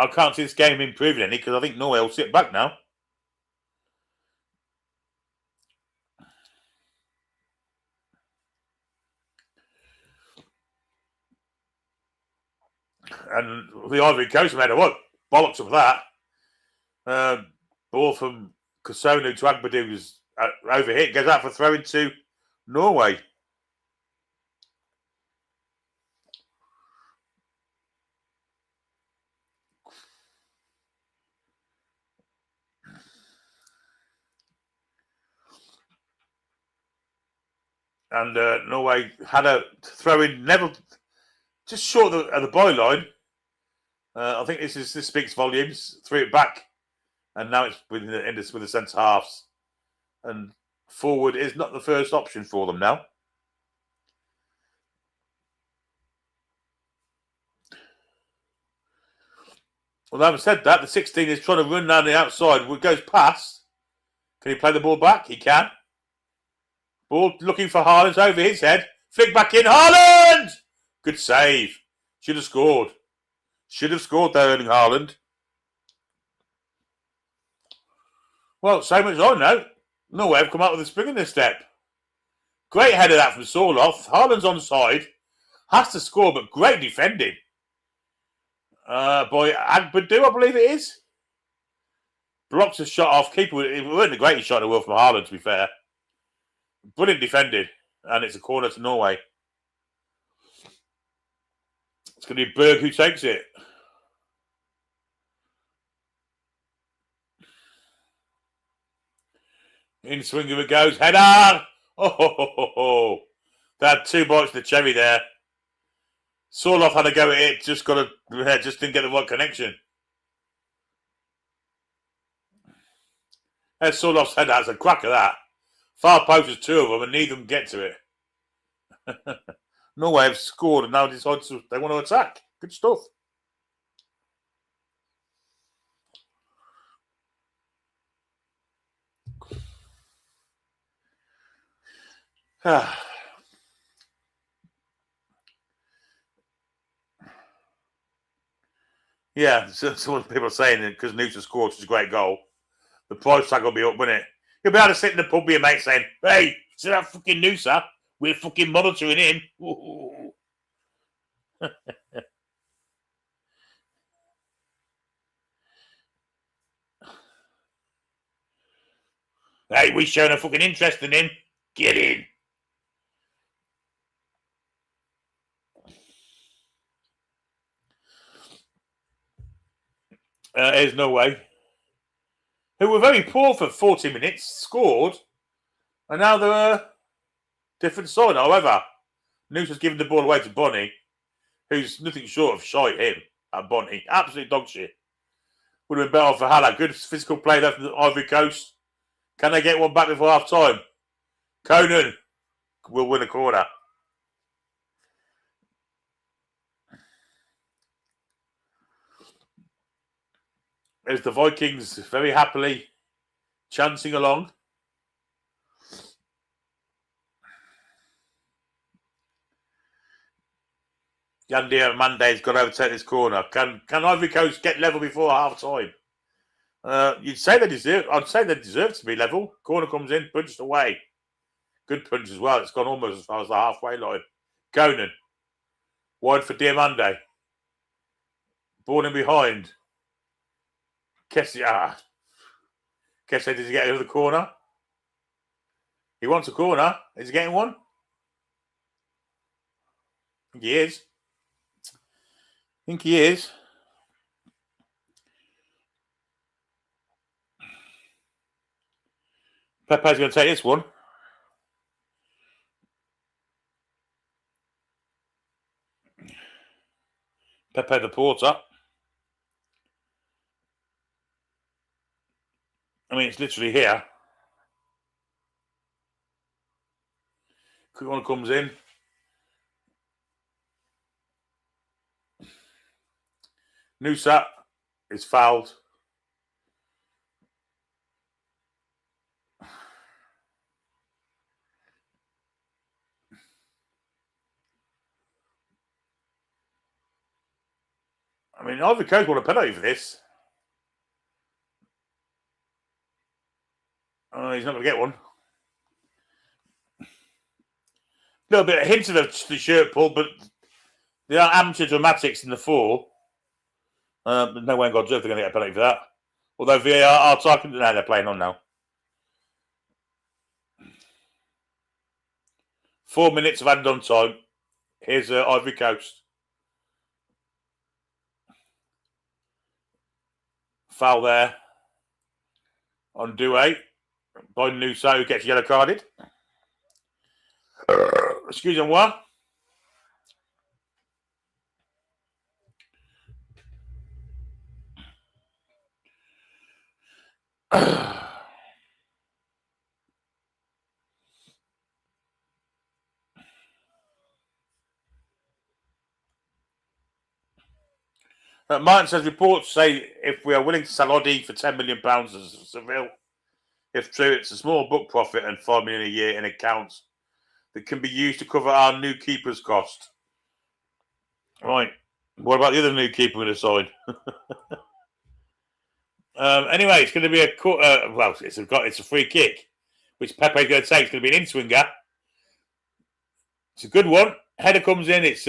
can't see this game improving any because I think Norway will sit back now. And the Ivory Coast made a what? Bollocks of that. Ball from Kosonu to Agbadu was overhit. Goes out for throwing to Norway. And Norway had a throw in, never just short of the byline. I think this speaks volumes. Threw it back, and now it's with the centre halves. And forward is not the first option for them now. Well, having said that, the 16 is trying to run down the outside. It goes past. Can he play the ball back? He can. Ball looking for Haaland over his head. Flick back in. Haaland! Good save. Should have scored. Should have scored there, Erling Haaland. Well, so much on now. Norway have come out with a spring in this step. Great header that from Sorloth. Haaland's on side. Has to score, but great defending. By Agbadu, I believe it is. Blocks a shot off. Keeper, it wasn't the greatest shot in the world from Haaland, to be fair. Brilliant defended. And it's a corner to Norway. It's going to be Berg who takes it. In swinger it goes. Header! Oh! They had 2 bites of the cherry there. Sorloth had a go at it. Just didn't get the right connection. There's Sorloth's header. That's a crack of that. Far post, there's 2 of them, and neither of them get to it. Norway have scored and now decide they want to attack. Good stuff. Yeah, some people are saying that because Newton scored such a great goal, the price tag will be up, won't it? You'll be able to sit in the pub with your mate saying, "Hey, see that fucking Noosa? We're fucking monitoring him." Hey, we showing a fucking interest in him. Get in. There's Norway, who were very poor for 40 minutes, scored, and now they're a different side. However, Noose has given the ball away to Bonnie, who's nothing short of shite him at Bonnie. Absolute dog shit. Would have been better for Hala. Good physical play there from the Ivory Coast. Can they get one back before half time? Conan will win a corner. As the Vikings very happily chancing along. Yandia Monday's got to overtake this corner. Can Ivory Coast get level before half time? You'd say they deserve. I'd say they deserve to be level. Corner comes in, punched away. Good punch as well. It's gone almost as far as the halfway line. Conan. Wide for Diamande. Ball in behind. Kessie. Kessie, does he get over the corner? He wants a corner. Is he getting one? I think he is. Pepe's going to take this one. Pepe the Porter. I mean, it's literally here. Quick one comes in. Noosa is fouled. I mean, Ivory Coast want a penalty for this. He's not going to get one. A little bit of hint of the shirt pull, but there are amateur dramatics in the 4. There's no way in God's earth they're going to get a penalty for that. Although VAR are talking to now, they're playing on now. 4 minutes of added on time. Here's Ivory Coast. Foul there on Douay by Nusa, who gets yellow carded. Excusez-moi. Martin says reports say if we are willing to sell Oddy for £10 million as Seville, if true, it's a small book profit and £5 million a year in accounts that can be used to cover our new keeper's cost. Right. What about the other new keeper with a sign? Anyway, it's going to be it's a free kick, which Pepe's going to take. It's going to be an in-swinger. It's a good one. Header comes in. It's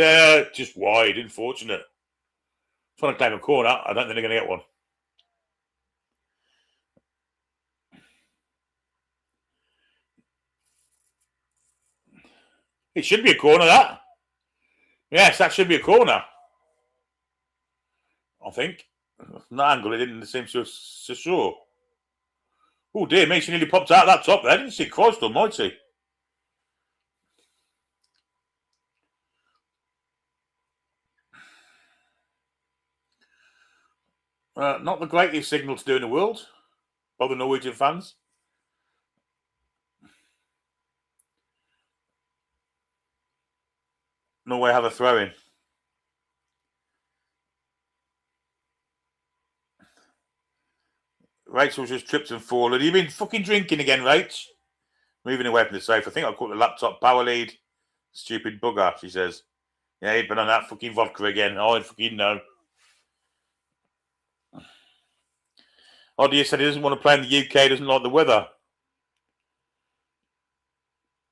just wide. Unfortunate. Trying to claim a corner. I don't think they're going to get one. It should be a corner, that. Yes, that should be a corner. I think. From that angle, it didn't seem so sure. Oh, dear me. She nearly popped out that top there. I didn't see Christ almighty. Not the greatest signal to do in the world by the Norwegian fans. Norway have a throw-in. Rachel's just tripped and fallen. You've been fucking drinking again, Rach. Moving away from the safe. I think I caught the laptop power lead. Stupid bugger, she says. Yeah, he'd been on that fucking vodka again. I fucking know. Odia said he doesn't want to play in the UK, doesn't like the weather.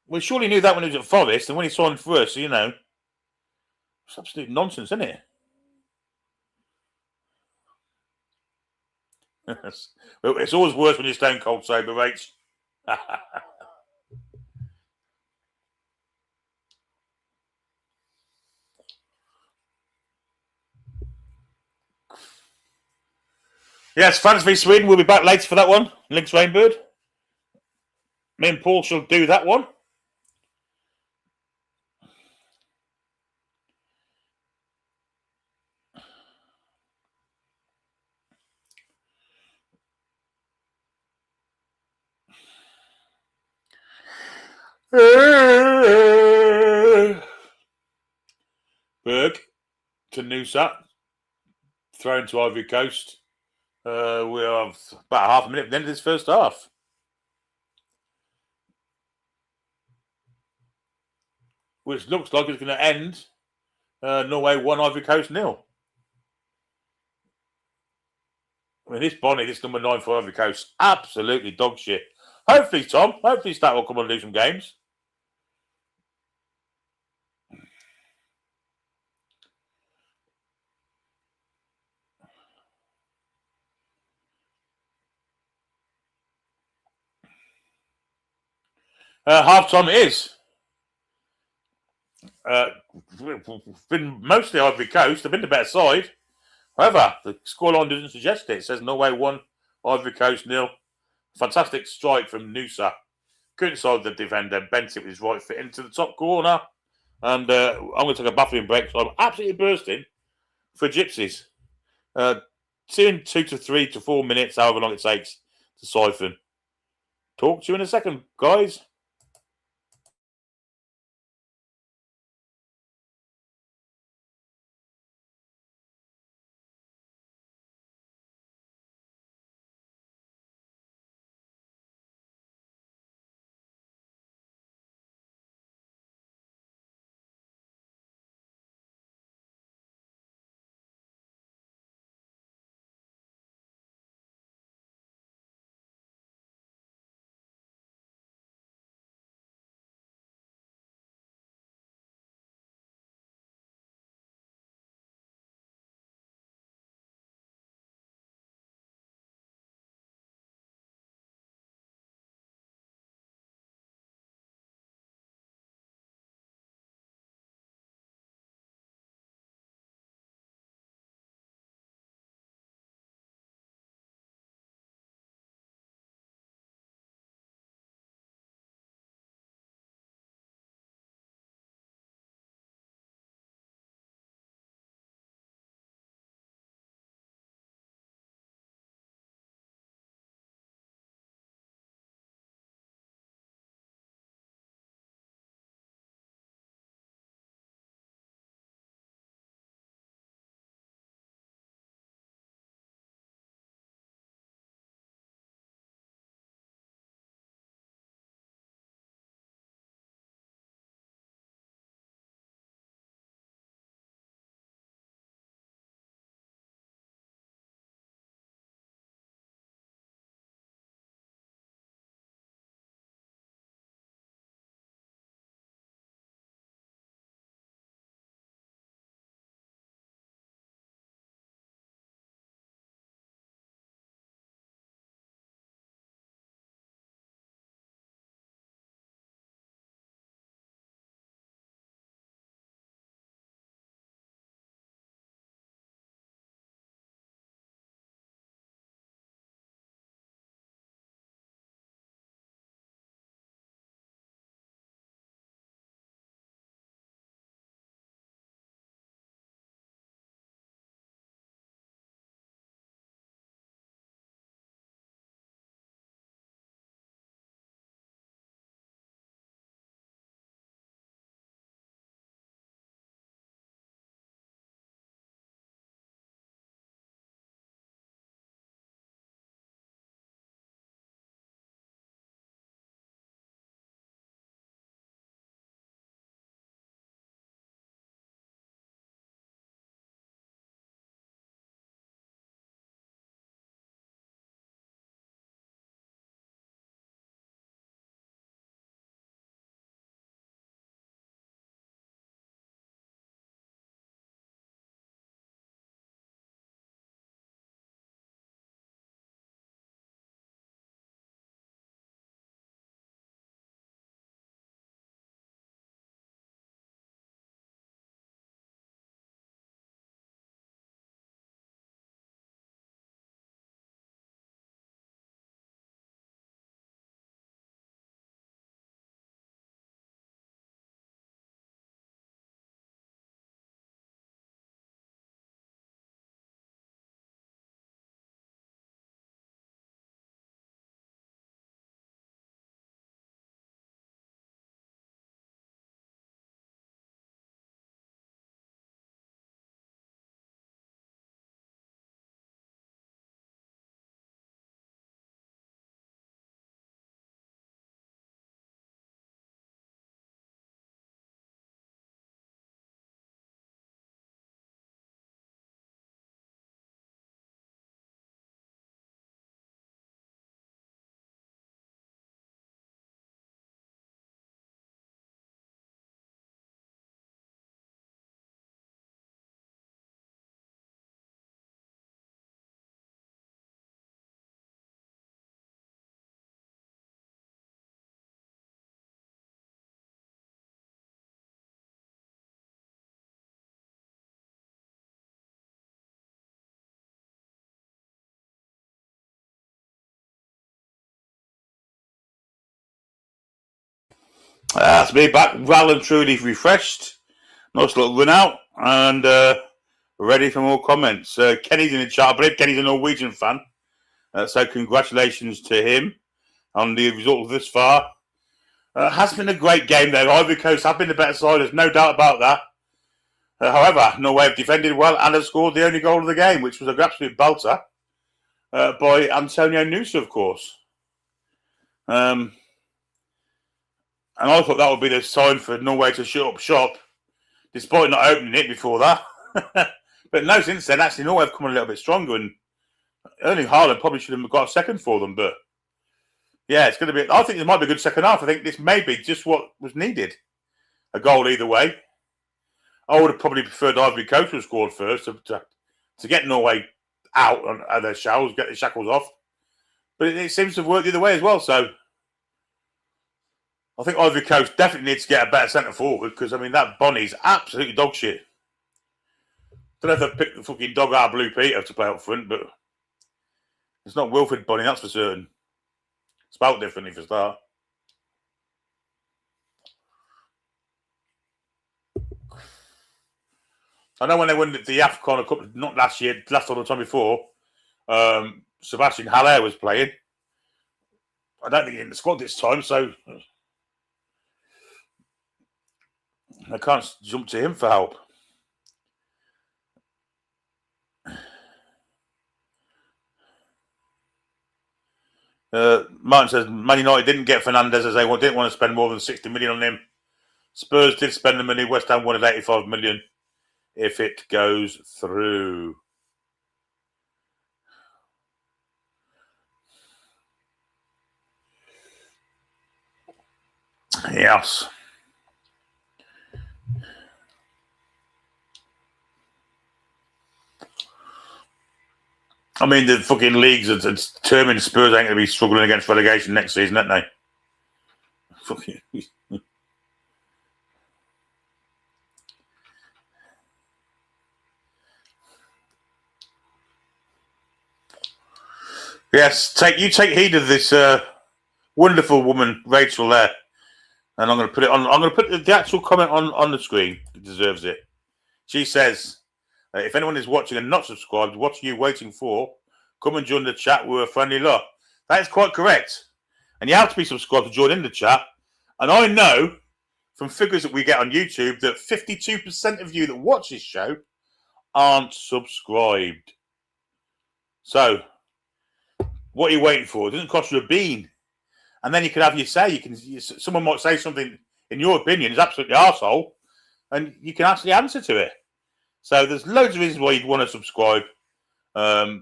We surely knew that when he was at Forest and when he signed for us, so, you know. It's absolute nonsense, isn't it? Well, it's always worse when you're stone cold sober, Rach. Yes, France v Sweden. We'll be back later for that one. Links Rainbird. Me and Paul shall do that one. Berg to Nusa. Thrown to Ivory Coast. We have about half a minute at the end of this first half. Which looks like it's going to end Norway 1, Ivory Coast 0. I mean, this number 9 for Ivory Coast, absolutely dog shit. Hopefully, Tom, Stat will come on and do some games. Half time it is. Been mostly Ivory Coast. They've been the better side. However, the scoreline doesn't suggest it. It says Norway 1, Ivory Coast 0. Fantastic strike from Nusa. Couldn't solve the defender. Bent it with his right foot into the top corner. And I'm going to take a bathroom break. So I'm absolutely bursting for Gypsies. 2 to 3 to 4 minutes, however long it takes to siphon. Talk to you in a second, guys. That's me back, well and truly refreshed. Nice little run out and ready for more comments. Kenny's in the chat. I believe Kenny's a Norwegian fan. So congratulations to him on the result this far. Has been a great game though. Ivory Coast have been the better side. There's no doubt about that. However, Norway have defended well and have scored the only goal of the game, which was an absolute belter by Antonio Nusa, of course. And I thought that would be the sign for Norway to shut up shop, despite not opening it before that. But no, since then, actually, Norway have come a little bit stronger, and Erling Haaland probably should have got a second for them. But yeah, it's going to be. I think it might be a good second half. I think this may be just what was needed. A goal either way. I would have probably preferred Ivory Coast to have scored first to get Norway out of their shells, get the shackles off. But it seems to have worked the other way as well. So I think Ivory Coast definitely needs to get a better centre forward because, I mean, that Bonnie's absolutely dog shit. Don't know if they've picked the fucking dog out of Blue Peter to play up front, but it's not Wilfred Bonnie, that's for certain. Spelled differently for a start. I know when they won the AFCON a couple, not last year, last time, the time before, Sebastian Haller was playing. I don't think he's in the squad this time, so I can't jump to him for help. Martin says Man United didn't get Fernandes as they didn't want to spend more than 60 million on him. Spurs did spend the money. West Ham wanted 85 million if it goes through. Yes. I mean, the fucking leagues are determined Spurs ain't going to be struggling against relegation next season, aren't they? Fucking. Yes, take heed of this wonderful woman, Rachel, there. And I'm going to put it on. I'm going to put the actual comment on the screen. It deserves it. She says, if anyone is watching and not subscribed, what are you waiting for? Come and join the chat with a friendly lot. That is quite correct. And you have to be subscribed to join in the chat. And I know from figures that we get on YouTube that 52% of you that watch this show aren't subscribed. So, what are you waiting for? It doesn't cost you a bean. And then you can have your say. Someone might say something, in your opinion, is absolutely arsehole, and you can actually answer to it. So there's loads of reasons why you'd want to subscribe. Yeah,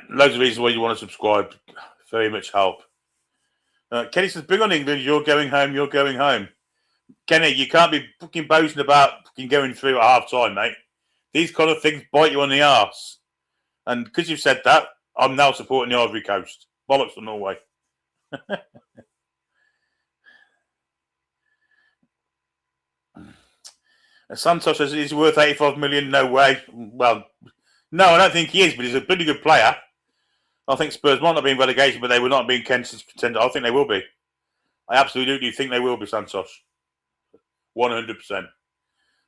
loads of reasons why you want to subscribe. Very much help. Kenny says, bring on England, you're going home, you're going home. Kenny, you can't be fucking boasting about fucking going through at half time, mate. These kind of things bite you on the arse. And because you've said that, I'm now supporting the Ivory Coast. Bollocks to Norway. Santos says he's worth 85 million. No way. Well, no, I don't think he is, but he's a pretty good player. I think Spurs might not be in relegation, but they will not be in contender. I think they will be. I absolutely think they will be, Santos. 100%.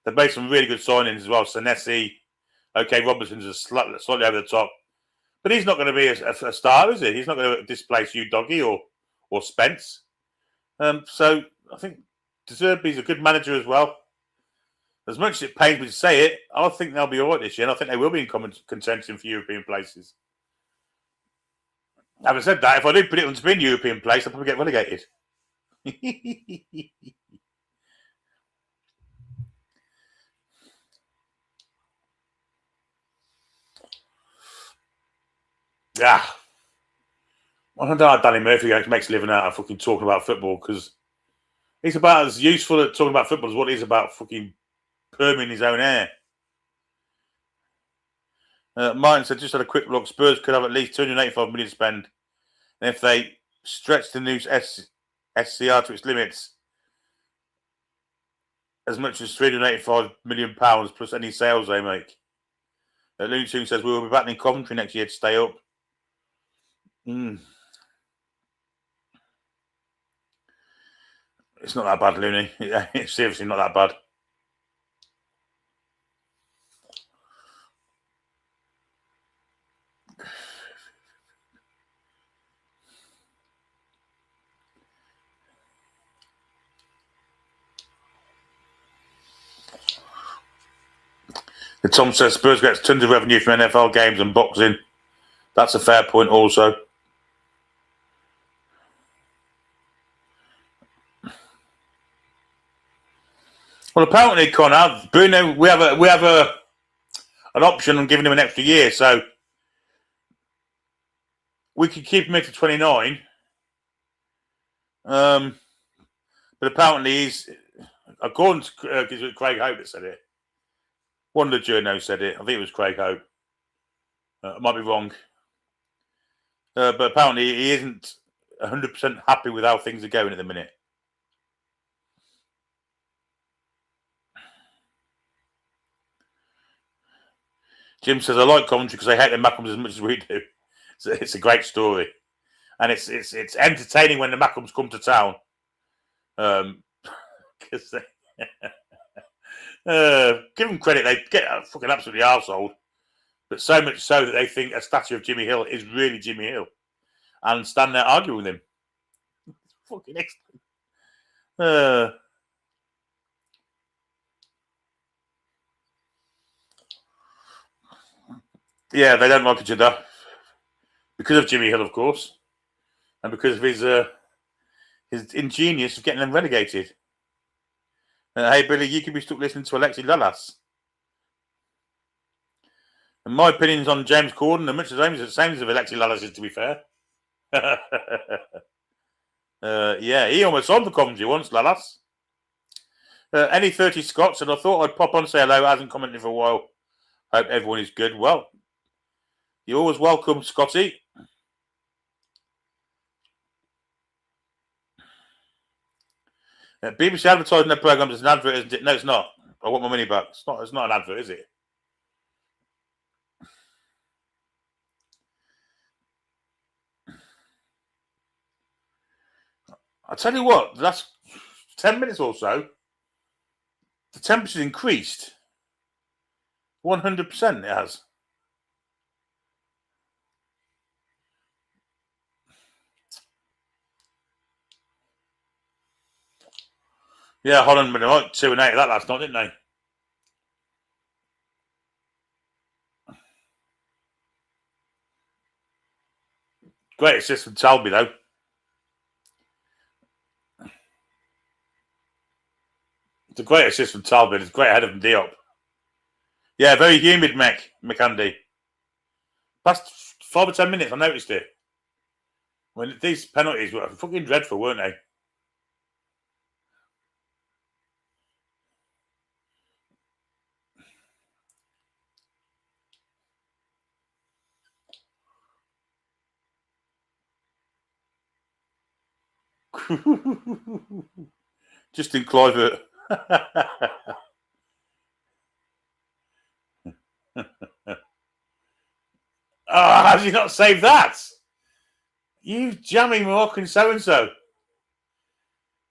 They've made some really good signings as well. Senesi, okay, Robertson's a slightly over the top. But he's not going to be a star, is he? He's not going to displace you, Doggy, or Spence. So I think De Zerbi's a good manager as well. As much as it pains me to say it, I think they'll be all right this year, and I think they will be in contention for European places. Having said that, if I do put it on to be in European place, I'll probably get relegated. Yeah. I don't know how Danny Murphy makes a living out of fucking talking about football, because he's about as useful at talking about football as what he's about fucking perming his own hair. Martin said, just had a quick look. Spurs could have at least 285 million to spend. And if they stretch the new SCR to its limits, as much as £385 million plus any sales they make. Looney Tunes says, we will be battling Coventry next year to stay up. It's not that bad, Looney. It's seriously not that bad. The Tom says Spurs gets tons of revenue from NFL games and boxing. That's a fair point also. Well, apparently, Connor, Bruno, we have an option on giving him an extra year, so we could keep him here to 29. But apparently, he's according to Craig Hope that said it. One of the journos said it. I think it was Craig Hope. I might be wrong, but apparently, he isn't 100% happy with how things are going at the minute. Jim says, I like Coventry because they hate the Mackems as much as we do. It's a great story. And it's entertaining when the Mackems come to town. Because give them credit, they get fucking absolutely arsehole. But so much so that they think a statue of Jimmy Hill is really Jimmy Hill. And stand there arguing with him. It's fucking excellent. Yeah, they don't like each other because of Jimmy Hill, of course, and because of his ingenious of getting them relegated. Hey, Billy, you could be stuck listening to Alexi Lalas. And my opinions on James Corden are much the same as of Alexi Lalas, to be fair. Yeah, he almost signed for Coventry once, Lalas. Any 30 Scots, and I thought I'd pop on and say hello. Hasn't commented for a while. Hope everyone is good. Well, you're always welcome, Scotty. BBC advertising their programmes as an advert, isn't it? No, it's not. I want my money back. It's not an advert, is it? I tell you what, the last 10 minutes or so, the temperature's increased. 100% it has. Yeah, Holland went like 2-8 that last night, didn't they? Great assist from Talby, though. It's a great assist from Talby. It's a great header from Diop. Yeah, very humid, McAndy. Past 5 or 10 minutes, I noticed it. When these penalties were fucking dreadful, weren't they? Justin Kluivert. How did you not save that? You jamming Moroccan so-and-so.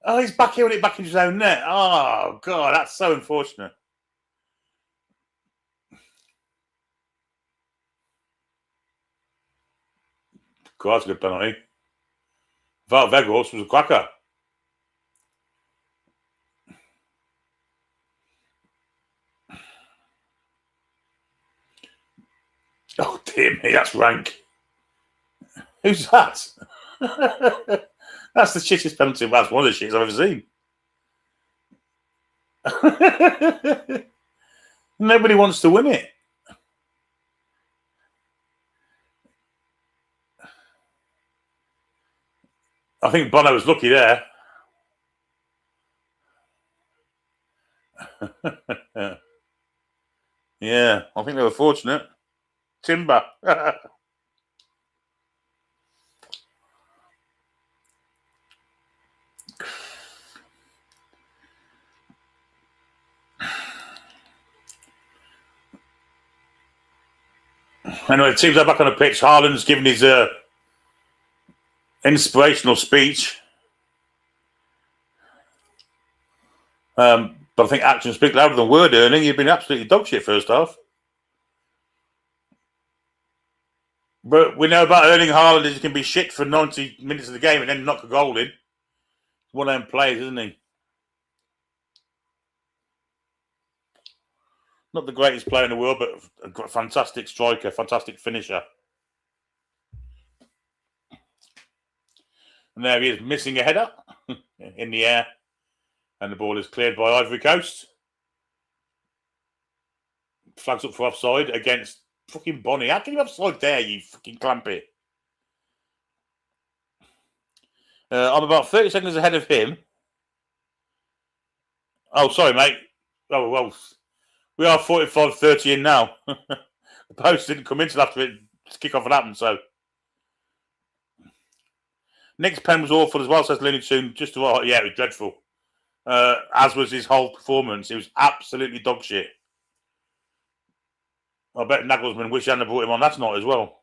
Oh, he's back here with it back in his own net. Oh, God, that's so unfortunate. God, that's a good penalty. Val Vegos was a cracker. Oh, dear me, that's rank. Who's that? That's the shittest penalty. That's one of the shits I've ever seen. Nobody wants to win it. I think Bono was lucky there. Yeah, I think they were fortunate. Timber. Anyway, the teams are back on the pitch. Haaland's given his inspirational speech. But I think actions speak louder than word, Erling. You've been absolutely dog shit first half. But we know about Erling Haaland is he can be shit for 90 minutes of the game and then knock a goal in. One of them players, isn't he? Not the greatest player in the world, but a fantastic striker, fantastic finisher. And there he is, missing a header in the air. And the ball is cleared by Ivory Coast. Flags up for offside against fucking Bonnie. How can you offside there, you fucking clampy? I'm about 30 seconds ahead of him. Oh, sorry, mate. Oh, well, we are 45-30 in now. The post didn't come in until after the kick-off had happened, so. Nick's pen was awful as well, says Looney Toon. Just about, yeah, it was dreadful. As was his whole performance. It was absolutely dog shit. I bet Nagelsmann wish he hadn't brought him on that night as well.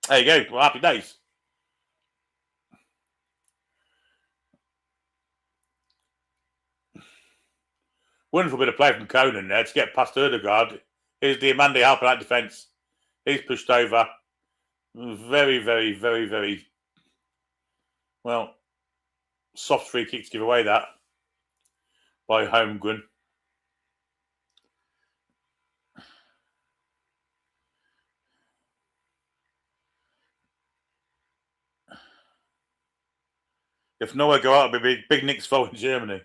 There you go. Well, happy days. Wonderful bit of play from Conan there to get past Erdegaard. Here's Diamande helping out defence. He's pushed over. Very, very, very, very, well, soft free kick to give away that by Holmgren. If Norway go out, it'll be big Nick's fault in Germany.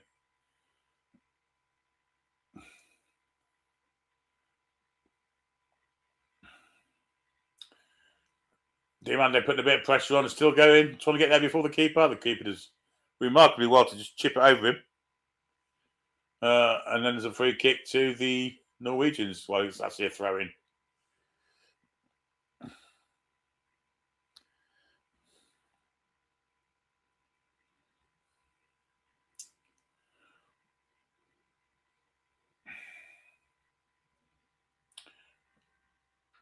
Diamande putting a bit of pressure on and still going, trying to get there before the keeper. The keeper does remarkably well to just chip it over him. And then there's a free kick to the Norwegians. Well, it's actually a throw-in.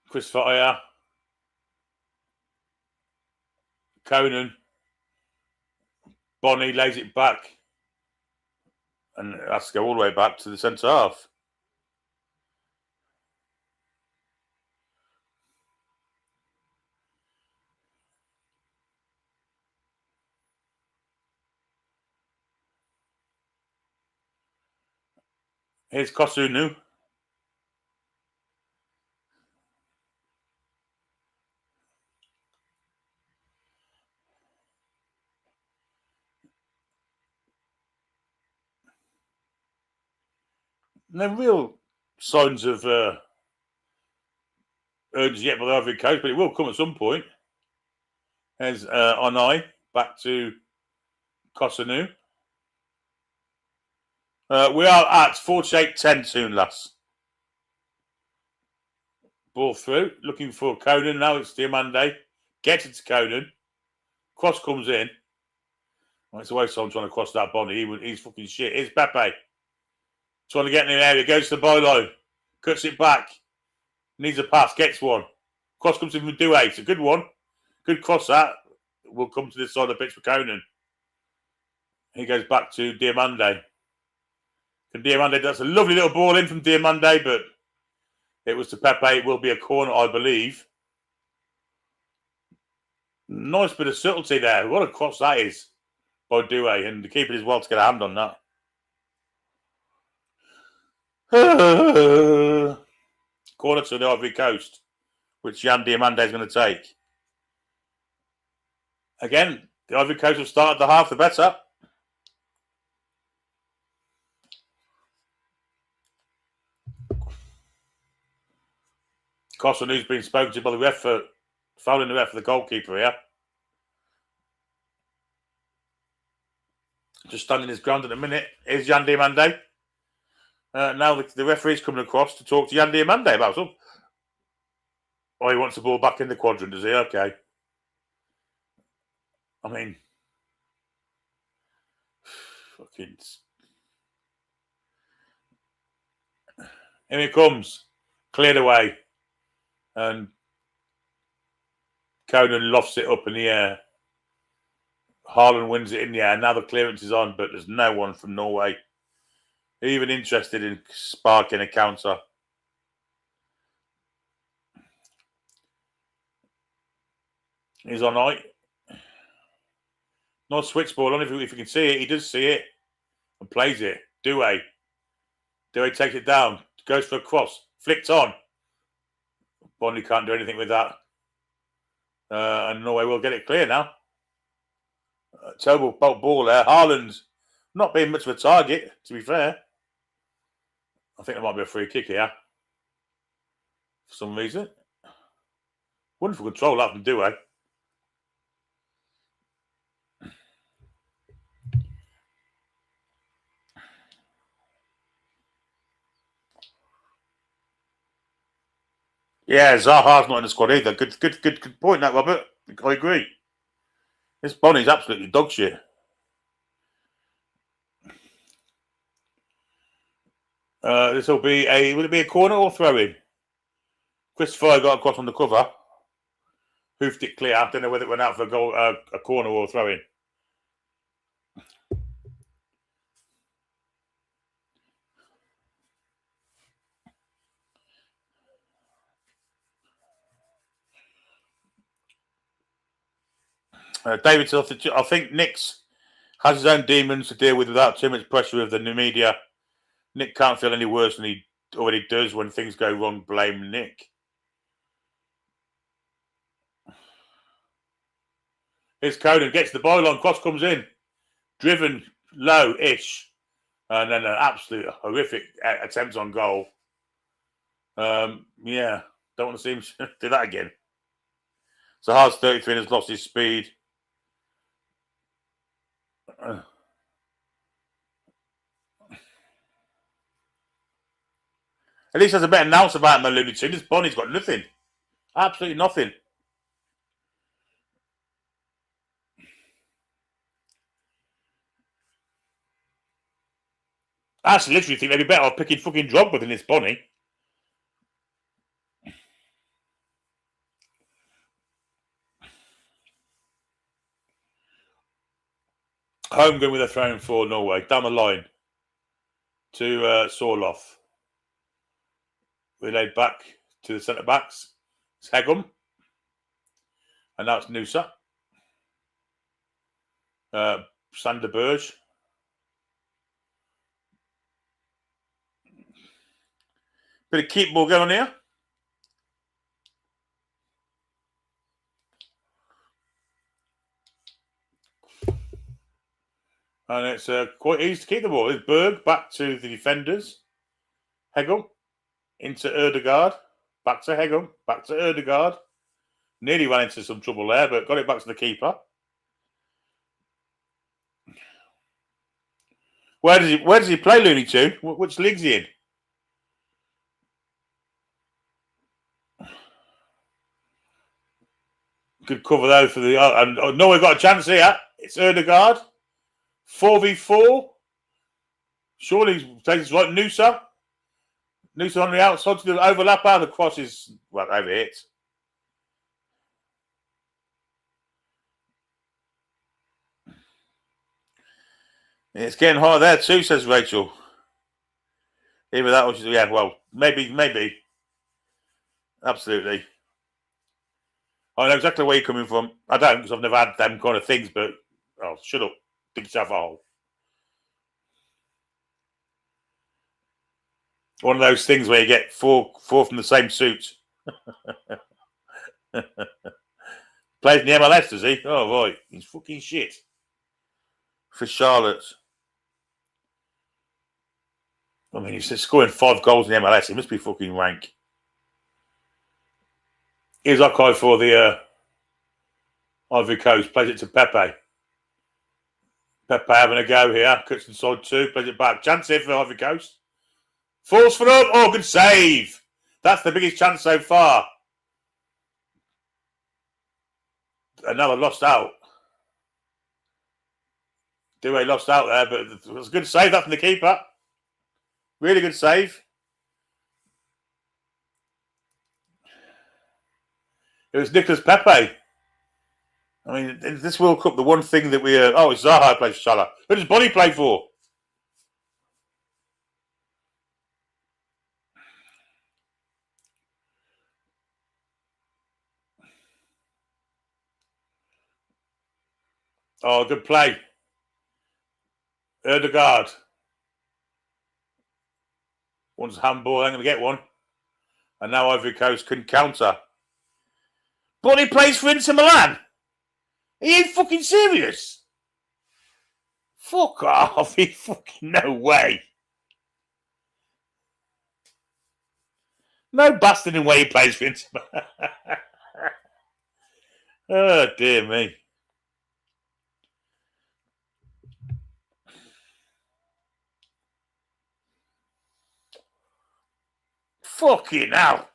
Christopher Ayer. Conan. Bonnie lays it back. And it has to go all the way back to the centre half. Here's Kosunu. No real signs of urgency yet by the Ivory Coast, but it will come at some point. There's Onai back to Kosunu. We are at 48-10 soon, lass. Ball through, looking for Conan. Now it's Diamande. Gets it to Conan. Cross comes in. Well, it's a waste of time trying to cross that Bonnie. He's fucking shit. Here's Pepe. Trying to get in the area. Goes to the byline. Cuts it back. Needs a pass. Gets one. Cross comes in from Douay. It's a good one. Good cross that. Will come to this side of the pitch for Conan. He goes back to Diamande. And Diamande, that's a lovely little ball in from Diamande, but it was to Pepe. It will be a corner, I believe. Nice bit of subtlety there. What a cross that is by Douay. And the keeper is well to get a hand on that. Corner to the Ivory Coast, which Jan Diamande is going to take. Again, the Ivory Coast have started the half the better. Cosson, who's been spoken to by the ref for fouling the ref for the goalkeeper here. Just standing his ground at the minute is Jan Diamande. Now the referee's coming across to talk to Jan Diamande about something. Oh, he wants the ball back in the quadrant, does he? Okay. I mean, fucking. Here it comes. Cleared away. And Conan lofts it up in the air. Haaland wins it in the air. Now the clearance is on, but there's no one from Norway even interested in sparking a counter. He's on night. Not switch ball on. If you can see it, he does see it and plays it. Douay takes it down. Goes for a cross. Flicked on. Bonnie can't do anything with that. And Norway will get it clear now. Terrible ball there. Haaland's not being much of a target, to be fair. I think there might be a free kick here. For some reason. Wonderful control that from Douay. Yeah, Zaha's not in the squad either. Good point, that, Robert. I agree. This Bonnie's absolutely dog shit. This will be will it be a corner or throw-in? Christopher got across on the cover. Hoofed it clear. I don't know whether it went out for a goal, a corner or a throw-in. David says, I think Nick's has his own demons to deal with without too much pressure of the new media. Nick can't feel any worse than he already does when things go wrong. Blame Nick. Here's Conan, gets the byline, cross comes in. Driven low-ish. And then an absolute horrific attempt on goal. Yeah, don't want to see him do that again. Zaha's 33 and has lost his speed. At least there's a better announce about him than Looney Tunes. This Bonnie's got nothing. Absolutely nothing. I actually literally think they'd be better off picking fucking Drogba than this Bonnie. Holmgren with a throw for Norway. Down the line to Sorloth. Relayed back to the centre backs. It's Hegum. And now it's Nusa. Sander Berge. Bit of keep ball going on here. And it's quite easy to keep the ball. It's Berg back to the defenders. Hegum into Erdegaard. Back to Hegum. Back to Erdegaard. Nearly ran into some trouble there, but got it back to the keeper. Where does he play, Looney Tune? Which league's he in? Good cover though for the. And no, we've got a chance here. It's Erdegaard. 4v4. Surely takes right. Nusa on the outside to the overlap out. The cross is over hit. It's getting hot there too, says Rachel. Either that or yeah, well, maybe. Absolutely. I know exactly where you're coming from. I don't, because I've never had them kind of things, but shut up. Dig yourself a hole. One of those things where you get four from the same suit. Plays in the MLS, does he? Oh, right. He's fucking shit. For Charlotte. I mean, he's scoring 5 goals in the MLS. He must be fucking rank. Here's Okai for the Ivory Coast. Plays it to Pepe. Pepe having a go here. Cuts inside 2. Plays it back. Chance here for Ivory Coast. Falls for up. Oh, good save. That's the biggest chance so far. Another lost out. Douay lost out there, but it was a good save. That from the keeper. Really good save. It was Nicolas Pepe. I mean, in this World Cup, the one thing that we... it's Zaha plays for Salah. Who does Bonnie play for? Oh, good play. Erdegaard. Wants a handball, ain't going to get one. And now Ivory Coast can counter. Bonnie plays for Inter Milan. Are you fucking serious? Fuck off. No way. No bastard in way he plays for Inter Milan. Oh, dear me. Fucking hell.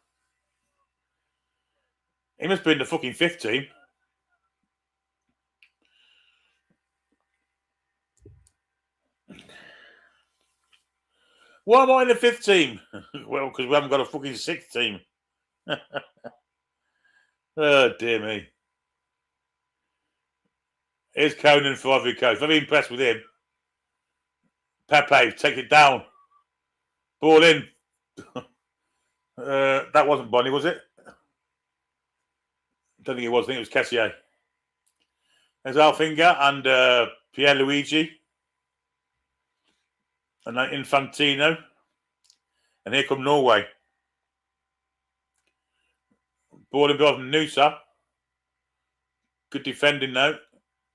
He must be in the fucking fifth team. Why am I in the fifth team? Well, because we haven't got a fucking sixth team. Oh, dear me. Here's Conan for Ivory Coast. Very impressed with him. Pepe, take it down. Ball in. That wasn't Bonnie, was it? I don't think it was. I think it was Kessier. There's Alfinger and Pierluigi. And Infantino. And here come Norway. Ball in behind from Nusa. Good defending now.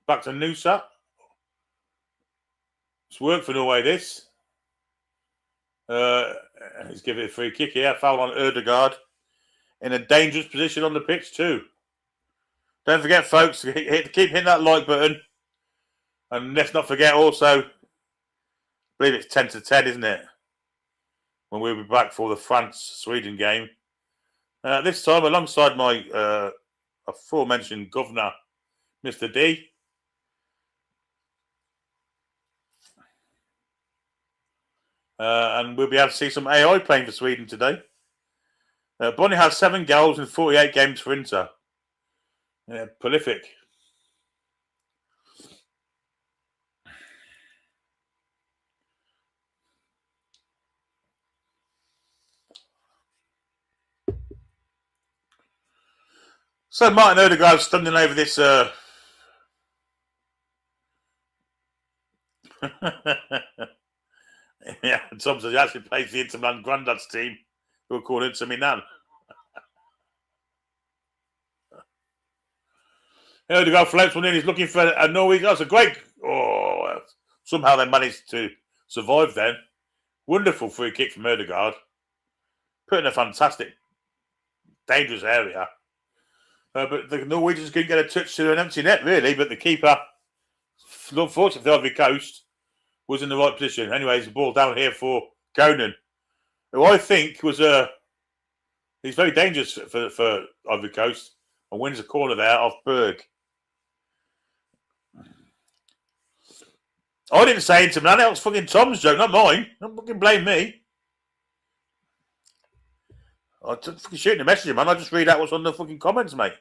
Back to Nusa. It's worked for Norway, this. He's giving it a free kick here. Foul on Erdegaard. In a dangerous position on the pitch too. Don't forget, folks, keep hitting that like button. And let's not forget also, I believe it's 10-10, isn't it? When we'll be back for the France-Sweden game. This time alongside my aforementioned governor, Mr. D. And we'll be able to see some AI playing for Sweden today. Bonnie has 7 goals in 48 games for Inter. Prolific. So Martin Odegaard stumbling over this. Yeah, Tom says he actually plays the Inter Milan Grandad's team, who are called Inter Milan. Odegaard floats one in. He's looking for a Norway. That's a great. Oh, somehow they managed to survive then. Wonderful free kick from Odegaard. Put in a fantastic, dangerous area. But the Norwegians couldn't get a touch to an empty net, really. But the keeper, unfortunately, for the Ivory Coast, was in the right position. Anyways, the ball down here for Conan, who I think was he's very dangerous for Ivory Coast and wins a corner there off Berg. I didn't say Inter Milan. That was fucking Tom's joke, not mine. Don't fucking blame me. I took fucking shooting a message, man. I just read out what's on the fucking comments, mate.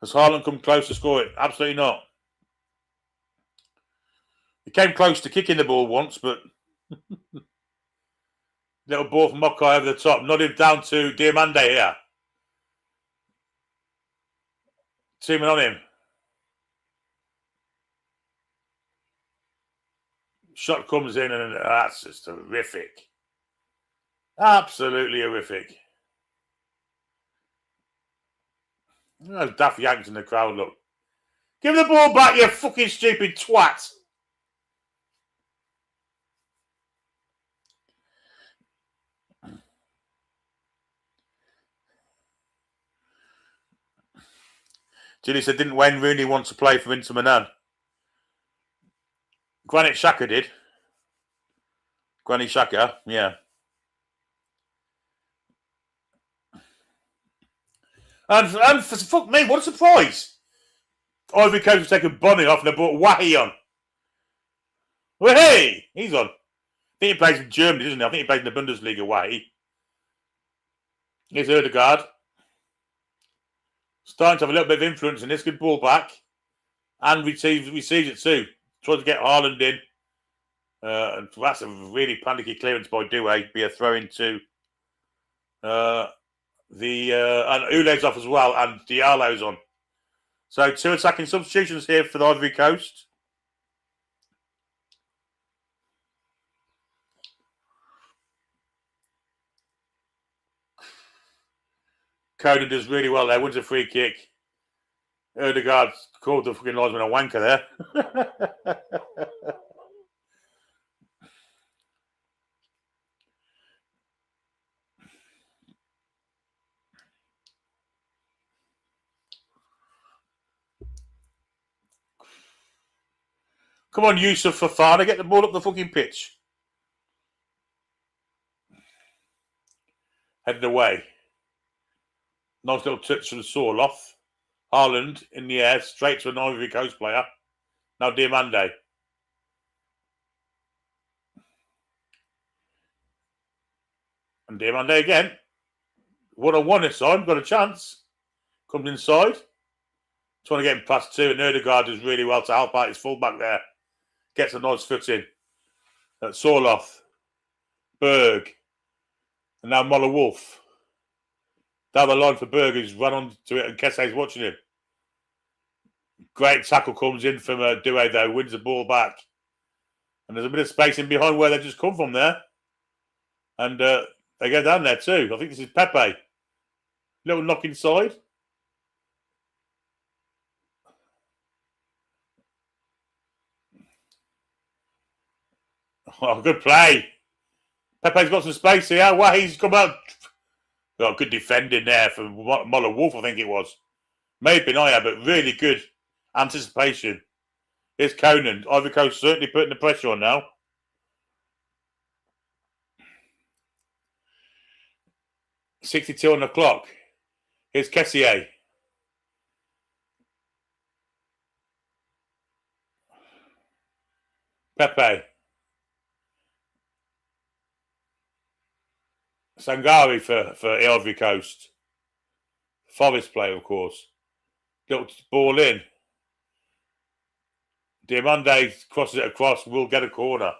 Has Haaland come close to score it? Absolutely not. He came close to kicking the ball once, but little ball from Mokai over the top. Nodded down to Diamande here. Teaming on him. Shot comes in and that's just horrific. Absolutely horrific. Those daft yanks in the crowd, look. Give the ball back, you fucking stupid twat. Julie said, didn't Wayne Rooney want to play for Inter Milan? Granit Xhaka did. Granit Xhaka, yeah. And for fuck me, what a surprise. Ivory Coast have taken Bonnie off and they brought Wahi on. Well, hey, he's on. think he plays in Germany, doesn't he? I think he plays in the Bundesliga way. Here's Ødegaard. Starting to have a little bit of influence in this. Good ball back. And receives it too. Tries to get Haaland in. And that's a really panicky clearance by Doué. Be a throw into and Ule's off as well, and Diallo's on. So 2 attacking substitutions here for the Ivory Coast. Conan does really well there, wins a free kick. Ødegaard called the fucking linesman a wanker there. Come on, Yusuf Fafana, get the ball up the fucking pitch. Headed away. Nice little touch from Sorloth. Haaland in the air, straight to an Ivory Coast player. Now Diamande. And Diamande again. 1-on-1 this time, got a chance. Comes inside. Trying to get him past 2, and Ødegaard does really well to help out his fullback there. Gets a nice foot in. Sorloth. Berg. And now Moller Wolf. Down the line for Berg, who's run onto it, and Kesse's watching him. Great tackle comes in from Doué, though. Wins the ball back. And there's a bit of space in behind where they just come from there. And they go down there too. I think this is Pepe. Little knock inside. Oh, good play. Pepe's got some space here. Wow, he's come out. Oh, good defending there for Moller Wolf, I think it was. May have been Aya, but really good anticipation. Here's Conan. Ivory Coast certainly putting the pressure on now. .62 on the clock. Here's Kessier. Pepe. Sangari for Ivory Coast. Forest player, of course. Little ball in. Diamande crosses it across. Will get a corner.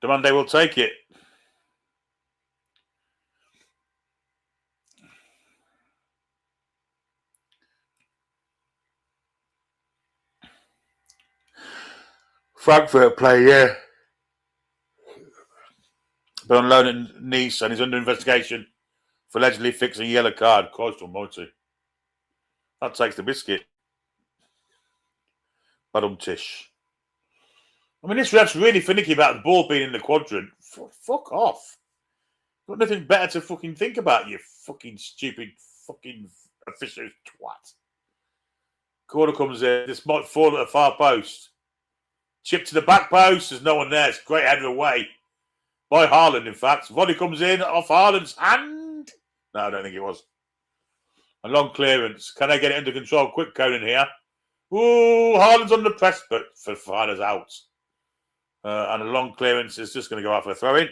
Diamande will take it. Frankfurt play, yeah. But on loan at Nice, and he's under investigation for allegedly fixing a yellow card. Christ almighty. That takes the biscuit. Tish. I mean, this ref's really finicky about the ball being in the quadrant. Fuck off. Got nothing better to fucking think about, you fucking stupid fucking official twat. Corner comes in. This might fall at the far post. Chip to the back post. There's no one there. It's a great header away. By Haaland, in fact. Volley comes in off Haaland's hand. No, I don't think it was. A long clearance. Can I get it under control? Quick Conan here. Ooh, Haaland's on the press, but Fafana's out. And a long clearance is just going to go out for a throw-in.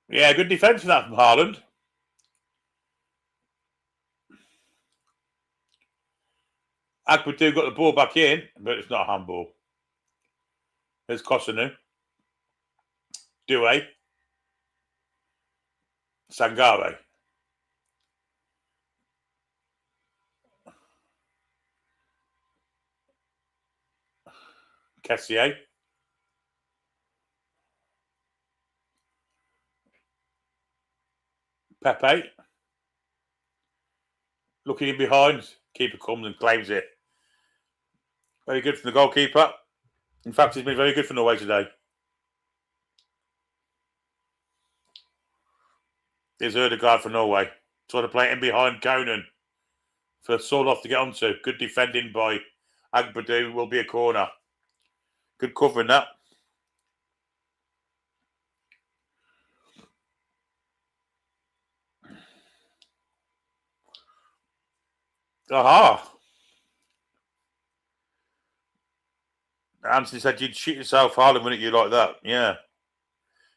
Yeah, good defence for that from Haaland. Akpatu got the ball back in, but it's not a handball. There's Kosanu. Doué. Sangare. Kessier. Pepe. Looking in behind. Keeper comes and claims it. Very good from the goalkeeper. In fact, he's been very good for Norway today. Here's Erdegaard for Norway. Trying to play it in behind Conan for Soloff to get onto. Good defending by Agbadu. Will be a corner. Good covering that. Aha! Anthony said you'd shoot yourself hard, wouldn't you, like that? Yeah.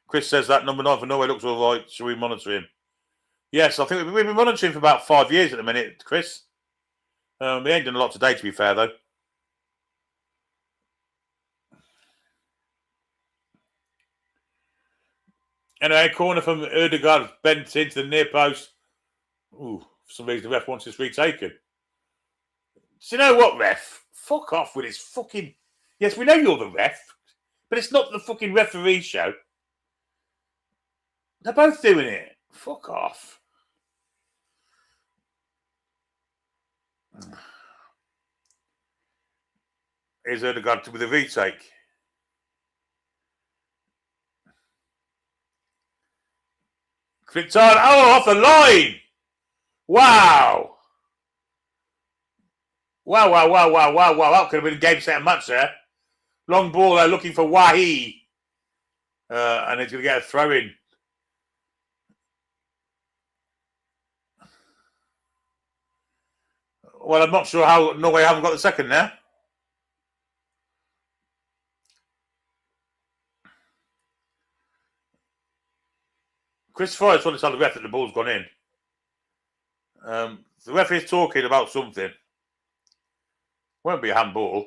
Chris says that number 9 for Norway looks all right. Should we monitor him? Yes, I think we've been monitoring for about 5 years at the minute, Chris. We ain't done a lot today, to be fair, though. Anyway, corner from Erdegaard bent into the near post. Ooh, for some reason the ref wants this retaken. Do you know what, ref? Fuck off with his fucking... Yes, we know you're the ref, but it's not the fucking referee show. They're both doing it. Fuck off. Here's Erdegaard with a retake. Flicked on. Oh, off the line. Wow. Wow. That could have been a game set match there. Long ball there looking for Wahi. And he's going to get a throw in. Well, I'm not sure how Norway haven't got the second there. Chris Forrest wanted to tell the ref that the ball's gone in. The ref is talking about something. Won't be a handball.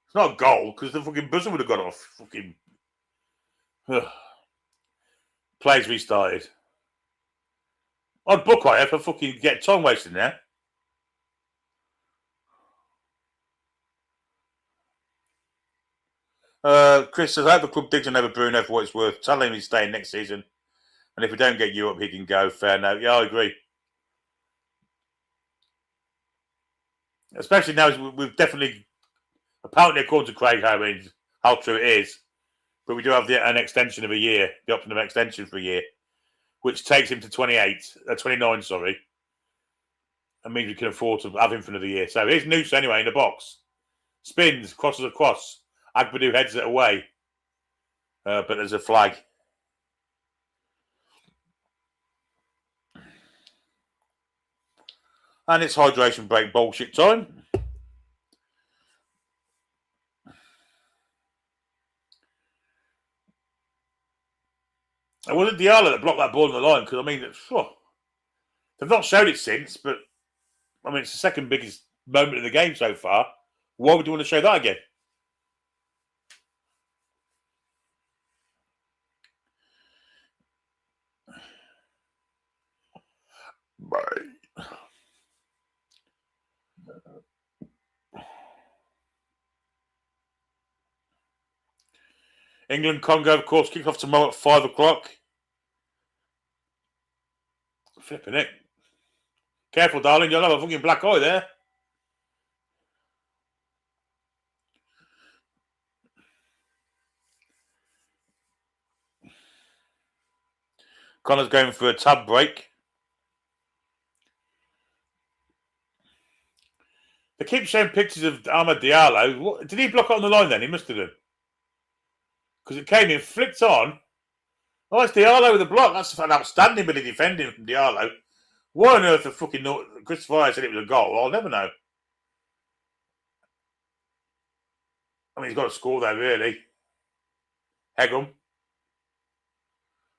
It's not a goal because the fucking buzzer would have gone off. Fucking plays restarted. I'd book I for fucking get time wasting there. Chris says, I hope the club digs another Bruno for what it's worth. Tell him he's staying next season. And if we don't get you up, he can go. Fair note. Yeah, I agree. Especially now, we've definitely, apparently according to Craig, I mean, how true it is, but we do have an extension of a year, the option of extension for a year, which takes him to 29, sorry. That means we can afford to have him for another year. So here's Noose anyway in the box. Spins, crosses across. Agbadu heads it away. But there's a flag. And it's hydration break bullshit time. It wasn't Diallo that blocked that ball on the line because, I mean, they've not showed it since, but, I mean, it's the second biggest moment of the game so far. Why would you want to show that again? Right. England, Congo, of course, kick off tomorrow at 5 o'clock. Flipping it. Careful, darling, you'll have a fucking black eye there. Connor's going for a tab break. They keep showing pictures of Ahmad Diallo. Did he block it on the line then? He must have done. Because it came in, flicked on. Oh, it's Diallo with the block. That's an outstanding bit of defending from Diallo. Why on earth the fucking Christopher said it was a goal? I'll never know. I mean, he's got to score there, really. Hegum.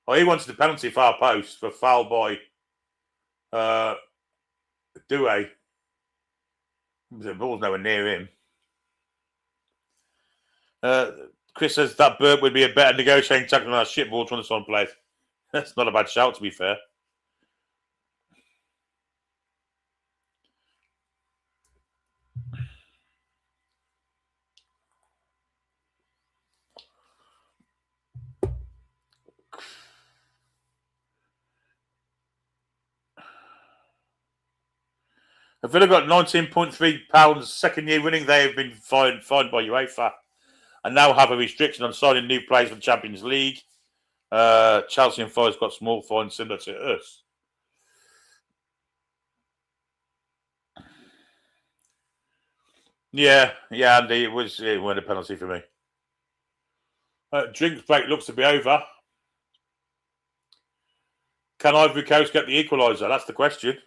Oh, he wanted the penalty far post for foul by Douay. The ball's nowhere near him. Chris says that Burt would be a better negotiating tackle than our shit ball trying to someone plays. That's not a bad shout, to be fair. Villa got £19.3 second year running. They have been fined by UEFA and now have a restriction on signing new players for the Champions League. Chelsea and Forest got small fines similar to us. Yeah, Andy, it wasn't a penalty for me. Drinks break looks to be over. Can Ivory Coast get the equaliser? That's the question.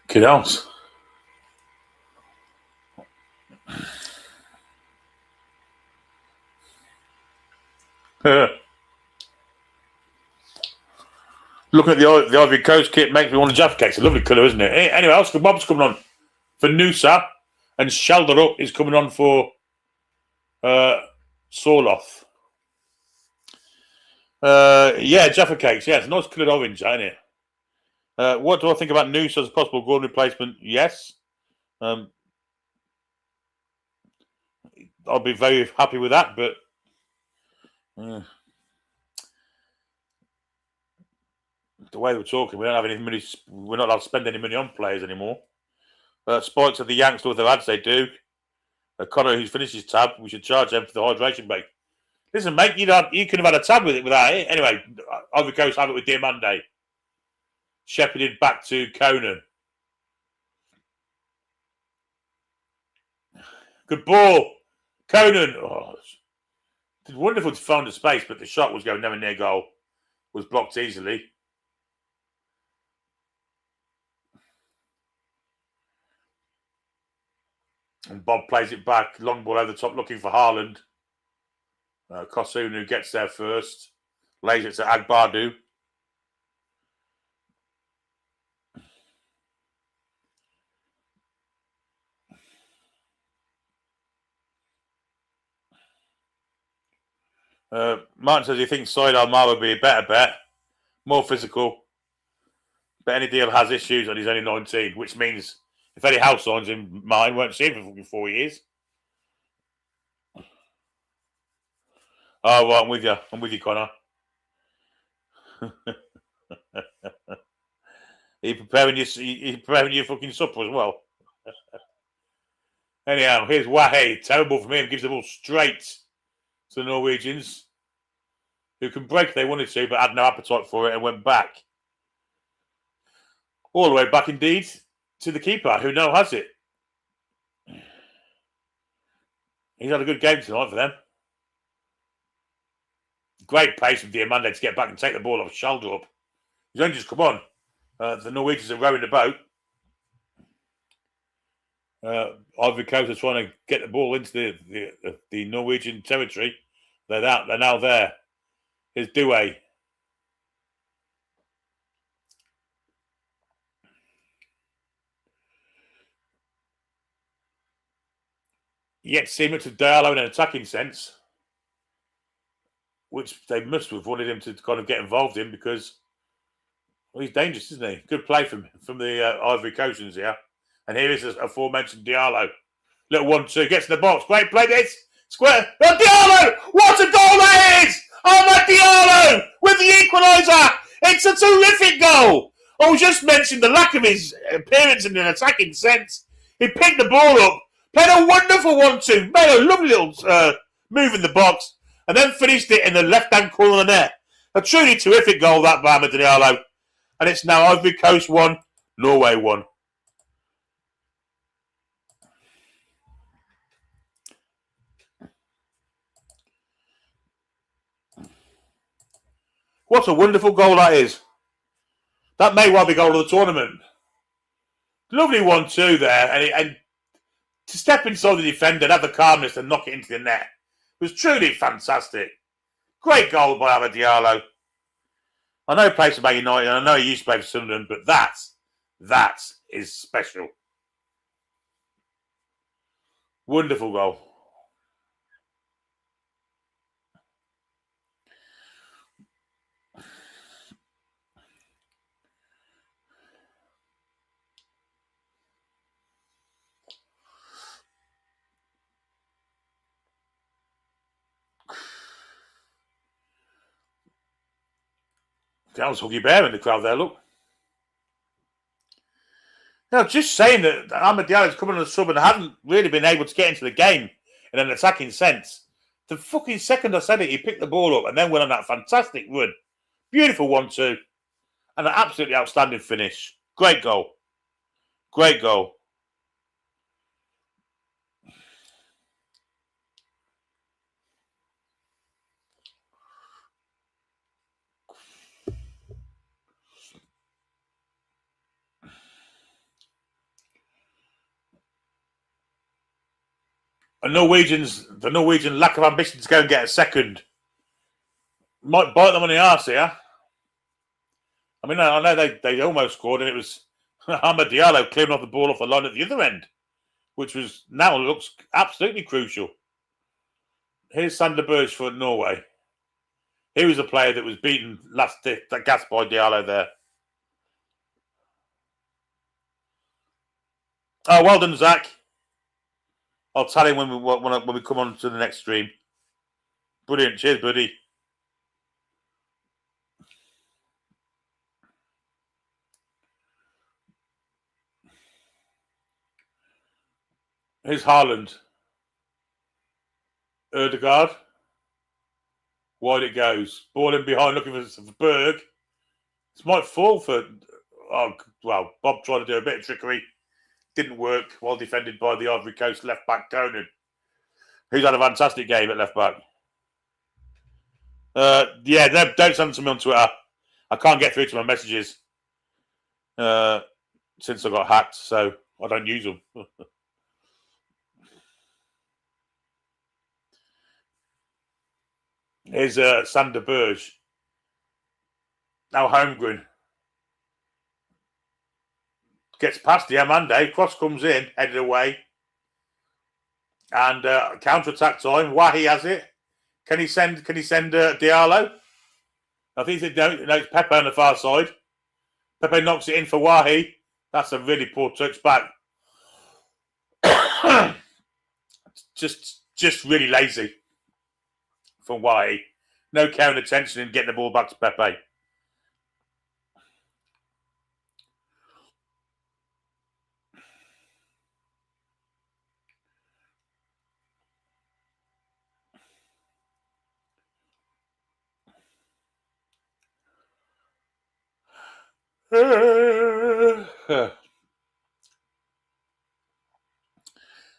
Kid else. Looking at the Ivory Coast kit makes me want a Jaffa cake. It's a lovely colour, isn't it? Anyway, Oscar Bob's coming on for Noosa, and Shalderup is coming on for Sorloth. Jaffa cakes. Yeah, it's a nice coloured orange, isn't it? What do I think about Noosa as a possible Gordon replacement? Yes. I'll be very happy with that, but the way we're talking, we don't have any money. We're not allowed to spend any money on players anymore. Spikes of the Yanks with their ads they do. Connor, who's finished his tab, we should charge them for the hydration break. Listen, mate, you could have had a tab with it without it. Anyway, Ivory Coast have it with Diamande. Shepherded back to Conan. Good ball. Conan. It's wonderful to find the space, but the shot was going nowhere near goal. Was blocked easily. And Bob plays it back. Long ball over the top looking for Haaland. Kosunu gets there first. Lays it to Agbadu. Martin says he thinks Said Almar would be a better bet. More physical. But any deal has issues and he's only 19, which means if Eddie Howe signs him, mine won't see him for 4 years. Oh, well, I'm with you, Connor. Are preparing your fucking supper as well? Anyhow, here's Wahe. Terrible from him. Gives the ball straight to the Norwegians, who can break if they wanted to, but had no appetite for it and went back. All the way back, indeed, to the keeper, who now has it. He's had a good game tonight for them. Great pace from Diamande to get back and take the ball off shoulder up. He's only just come on. The Norwegians are rowing the boat. Ivory Coast are trying to get the ball into the Norwegian territory. They're now there. Here's Douay. Yet similar to Diallo in an attacking sense, which they must have wanted him to kind of get involved in because he's dangerous, isn't he? Good play from the Ivory Coasters here. And here is the aforementioned Diallo. Little 1-2. Gets in the box. Great play this. Square. Oh, Diallo! What a goal that is! Oh, my Diallo! With the equaliser! It's a terrific goal! I was just mentioning the lack of his appearance in an attacking sense. He picked the ball up, played a wonderful 1-2, made a lovely little move in the box, and then finished it in the left-hand corner of the net. A truly terrific goal, that by Amad Diallo. And it's now Ivory Coast 1, Norway 1. What a wonderful goal that is. That may well be goal of the tournament. Lovely 1-2 there. And to step inside the defender and have the calmness to knock it into the net was truly fantastic. Great goal by Amad Diallo. I know he plays for Man United and I know he used to play for Sunderland, but that is special. Wonderful goal. That was Huggy Bear in the crowd there, look. Now, just saying that Ahmed Diallo's coming on the sub and hadn't really been able to get into the game in an attacking sense. The fucking second I said it, he picked the ball up and then went on that fantastic run. Beautiful 1-2. And an absolutely outstanding finish. Great goal. Great goal. The Norwegian lack of ambition to go and get a second might bite them on the arse here. I mean, I know they almost scored, and it was Ahmed Diallo clearing off the ball off the line at the other end, which was now looks absolutely crucial. Here's Sander Berge for Norway. He was a player that was beaten last that gas by Diallo there. Oh, well done, Zach. I'll tell him when we come on to the next stream. Brilliant. Cheers, buddy. Here's Haaland. Erdegaard. Wide it goes. Ball in behind looking for Berg. This might fall for... Oh, well, Bob tried to do a bit of trickery. Didn't work, well defended by the Ivory Coast left-back Conan, who's had a fantastic game at left-back. Yeah, don't send them to me on Twitter. I can't get through to my messages since I got hacked, so I don't use them. Here's Sander Berge. Now Holmgren. Gets past the Amande. Cross comes in, headed away. And counter-attack time. Wahi has it. Can he send Diallo? I think it's Pepe on the far side. Pepe knocks it in for Wahi. That's a really poor touch back. just really lazy from Wahi. No care and attention in getting the ball back to Pepe.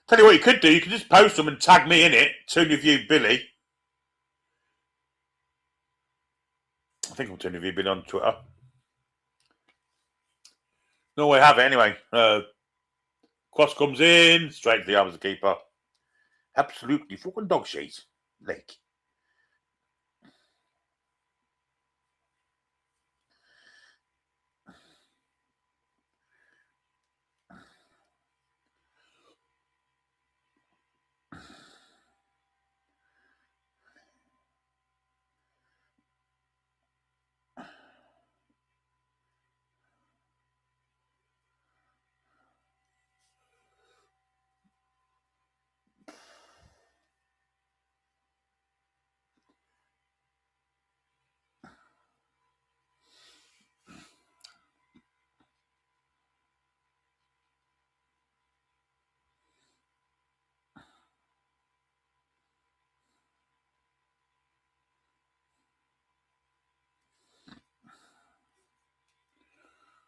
Tell you what you could do, you could just post them and tag me in it. Toon Review Billy. I think I'm Toon Review Billy on Twitter. Norway have it anyway. Cross comes in, straight to the arms of the keeper. Absolutely fucking dog shit. Like.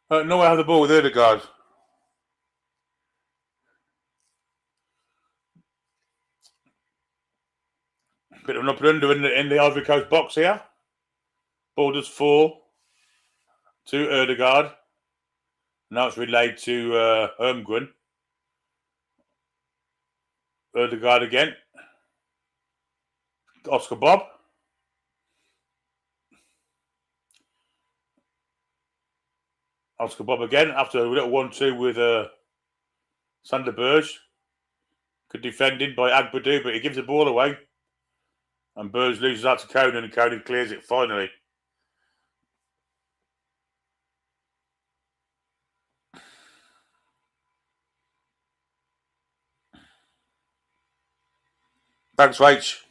Norway have the ball with Erdegaard. Bit of an up and under in the Ivory Coast box here. Ball does fall to Erdegaard. Now it's relayed to Holmgren. Erdegaard again. Oscar Bob. Oscar Bob again after a little 1-2 with Sander Berge. Good defending by Agbadou, but he gives the ball away. And Berge loses out to Conan, and Conan clears it finally. Thanks, Rach.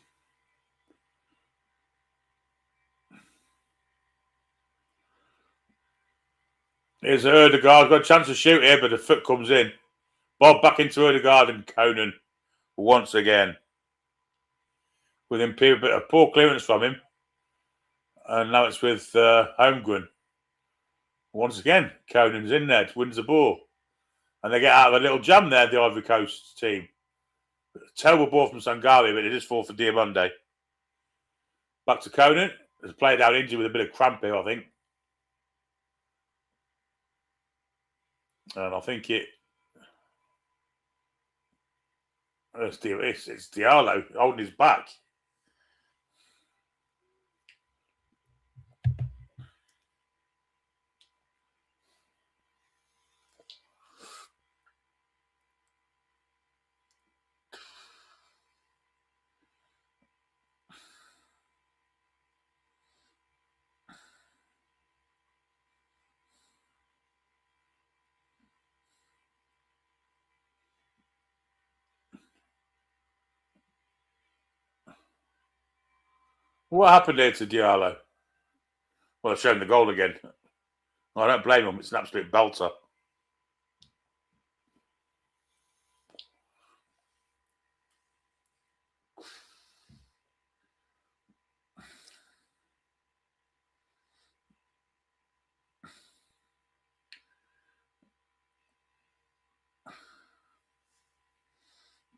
Here's Erdegaard. Got a chance to shoot here, but the foot comes in. Bob back into Erdegaard and Conan once again. With him, a poor clearance from him. And now it's with Holmgren. Once again, Conan's in there, wins the ball. And they get out of a little jam there, the Ivory Coast team. Terrible ball from Sangari, but it is fall for Diamande. Back to Conan. Has played out injured with a bit of cramp here, I think. And I think it's Diallo holding his back. What happened there to Diallo? Well, I've shown the goal again. I don't blame him. It's an absolute belter.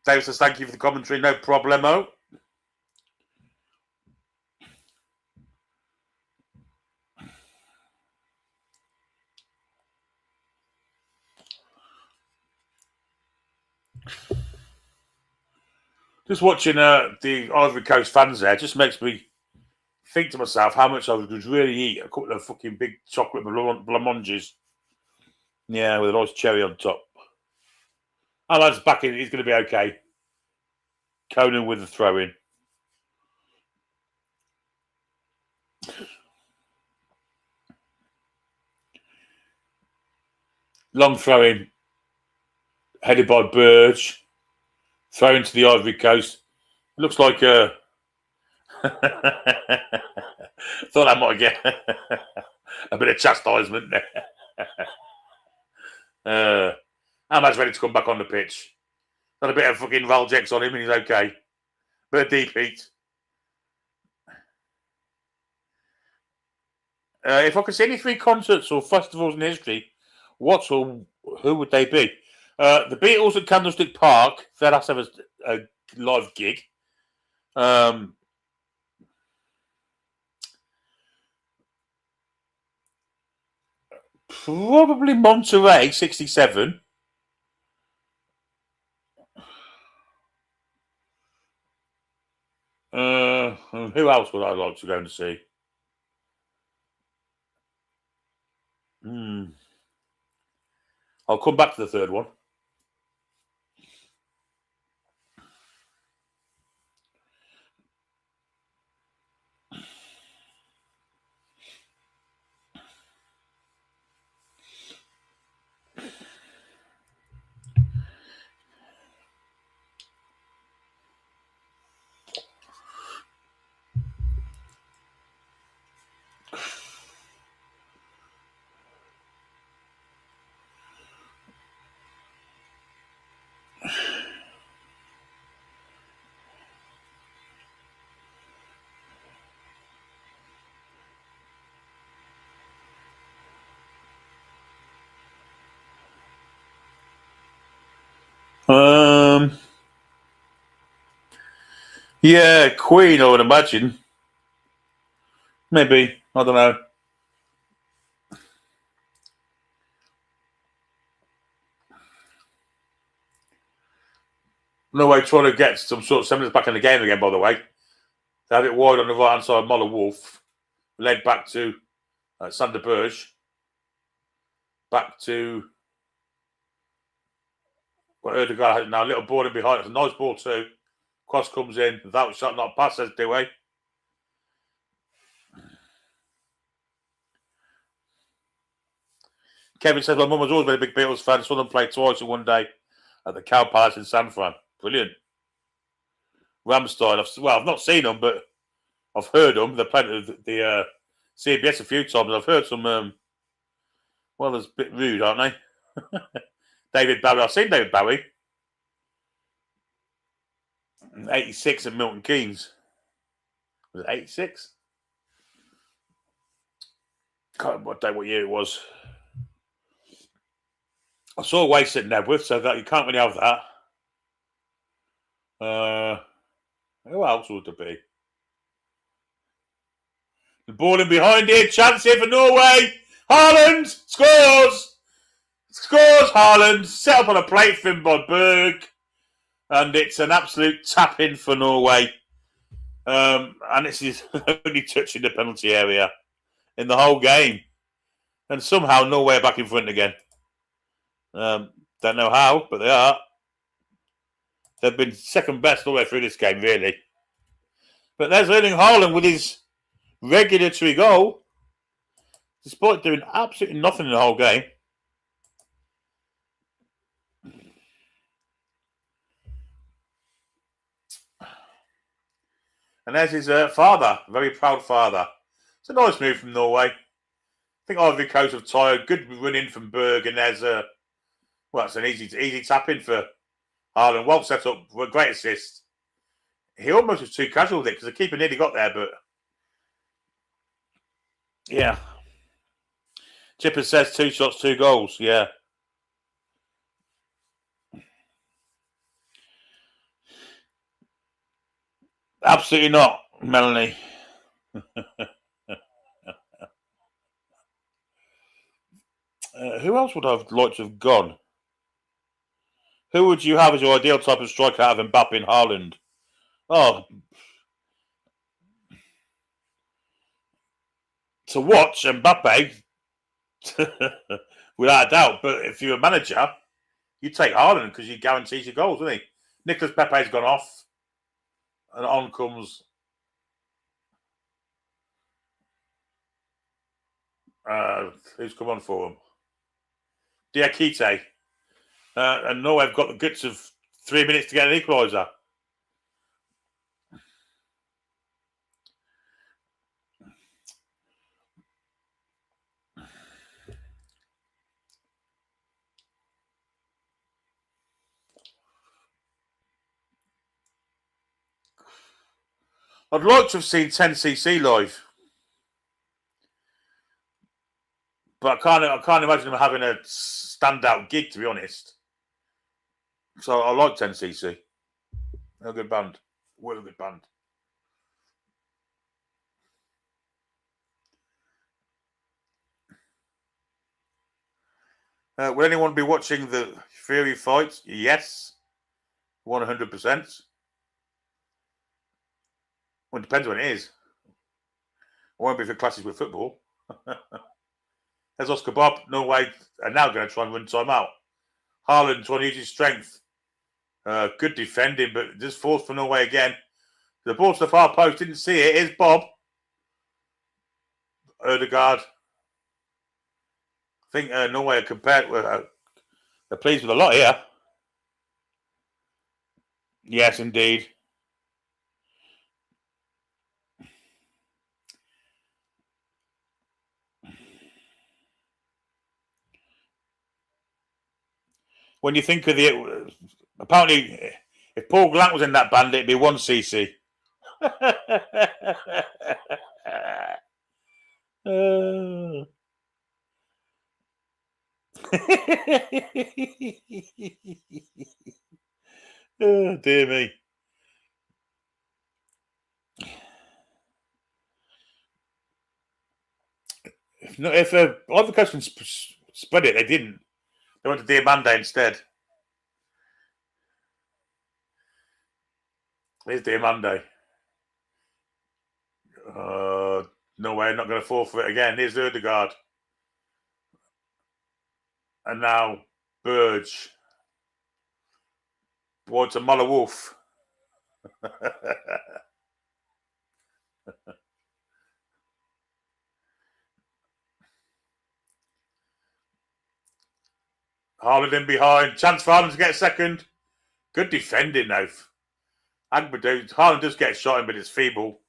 Dave says, thank you for the commentary. No problemo. Just watching the Ivory Coast fans there just makes me think to myself how much I would really eat a couple of fucking big chocolate blancmanges. Yeah, with a nice cherry on top. Oh, that's back in. He's going to be okay. Conan with the throw in. Long throw in. Headed by Burge. Thrown to the Ivory Coast. Looks like a. Thought I might get a bit of chastisement there. Ahmad's ready to come back on the pitch. Got a bit of fucking Valjex on him and he's okay. Bit of deep heat. If I could see any 3 concerts or festivals in history, who would they be? The Beatles at Candlestick Park. They'd have to have a live gig. Probably Monterey, 67. Who else would I like to go and see? I'll come back to the third one. Yeah, Queen, I would imagine. Maybe. I don't know. Norway trying to get some sort of semblance back in the game again, by the way. They have it wide on the right hand side, Muller Wolf. Led back to Sander Berge. Back to Erdegaard has now. A little ball in behind. It's a nice ball too. Cross comes in. Without shot, not pass, says Dewey. Kevin says, my mum was always been a big Beatles fan. Saw them play twice in one day at the Cow Palace in San Fran. Brilliant. Ramstein, I've not seen them, but I've heard them. They played at the CBS a few times. I've heard some Well, it's a bit rude, aren't they? David Bowie. I've seen David Bowie. 86 at Milton Keynes. Was it 86? Can't remember what year it was. I saw Waste at Nebworth, so that you can't really have that. Who else would there be? The ball in behind here. Chance here for Norway. Haaland scores. Scores Haaland. Set up on a plate fin by Berg. And it's an absolute tap-in for Norway. And this is only touching the penalty area in the whole game. And somehow Norway are back in front again. Don't know how, but they are. They've been second best all the way through this game, really. But there's Erling Haaland with his regulatory goal, despite doing absolutely nothing in the whole game. And there's his father, very proud father. It's a nice move from Norway. I think Ivory Coast have tired. Good run in from Berg, and there's it's an easy tap in for Haaland. Well set up, a great assist. He almost was too casual with it because the keeper nearly got there, but yeah. Chipper says 2 shots, 2 goals. Yeah. Absolutely not, Melanie. Who else would I have liked to have gone? Who would you have as your ideal type of striker out of Mbappe and Haaland? Oh, to watch Mbappe, without a doubt. But if you're a manager, you take Haaland because he guarantees your goals, doesn't he? Nicolas Pepe's gone off, and on comes who's come on for him? Diakite. And Norway have got the guts of 3 minutes to get an equaliser. I'd like to have seen 10cc live, but I can't imagine them having a standout gig, to be honest. So I like 10cc. They're a good band. What a good band. Will anyone be watching the Fury fight? Yes. 100%. Well, it depends when it is. It won't be if it clashes with football. There's Oscar Bob. Norway are now going to try and run time out. Haaland trying to use his strength. Good defending, but just forced for Norway again. The ball to the far post. Didn't see it. Here's Bob. Ødegaard. I think Norway are compared with. They're pleased with a lot here. Yes, indeed. When you think of the, apparently, if Paul Glant was in that band, it'd be 1cc. Oh, dear me. If Ivory Coast spread it, they didn't. They went to Diamande instead. Here's Diamande. No way, not going to fall for it again. Here's Ødegaard. And now Burge. Boy, to Muller Wolf. Haaland in behind. Chance for Haaland to get a second. Good defending now. Haaland does get a shot in, but it's feeble.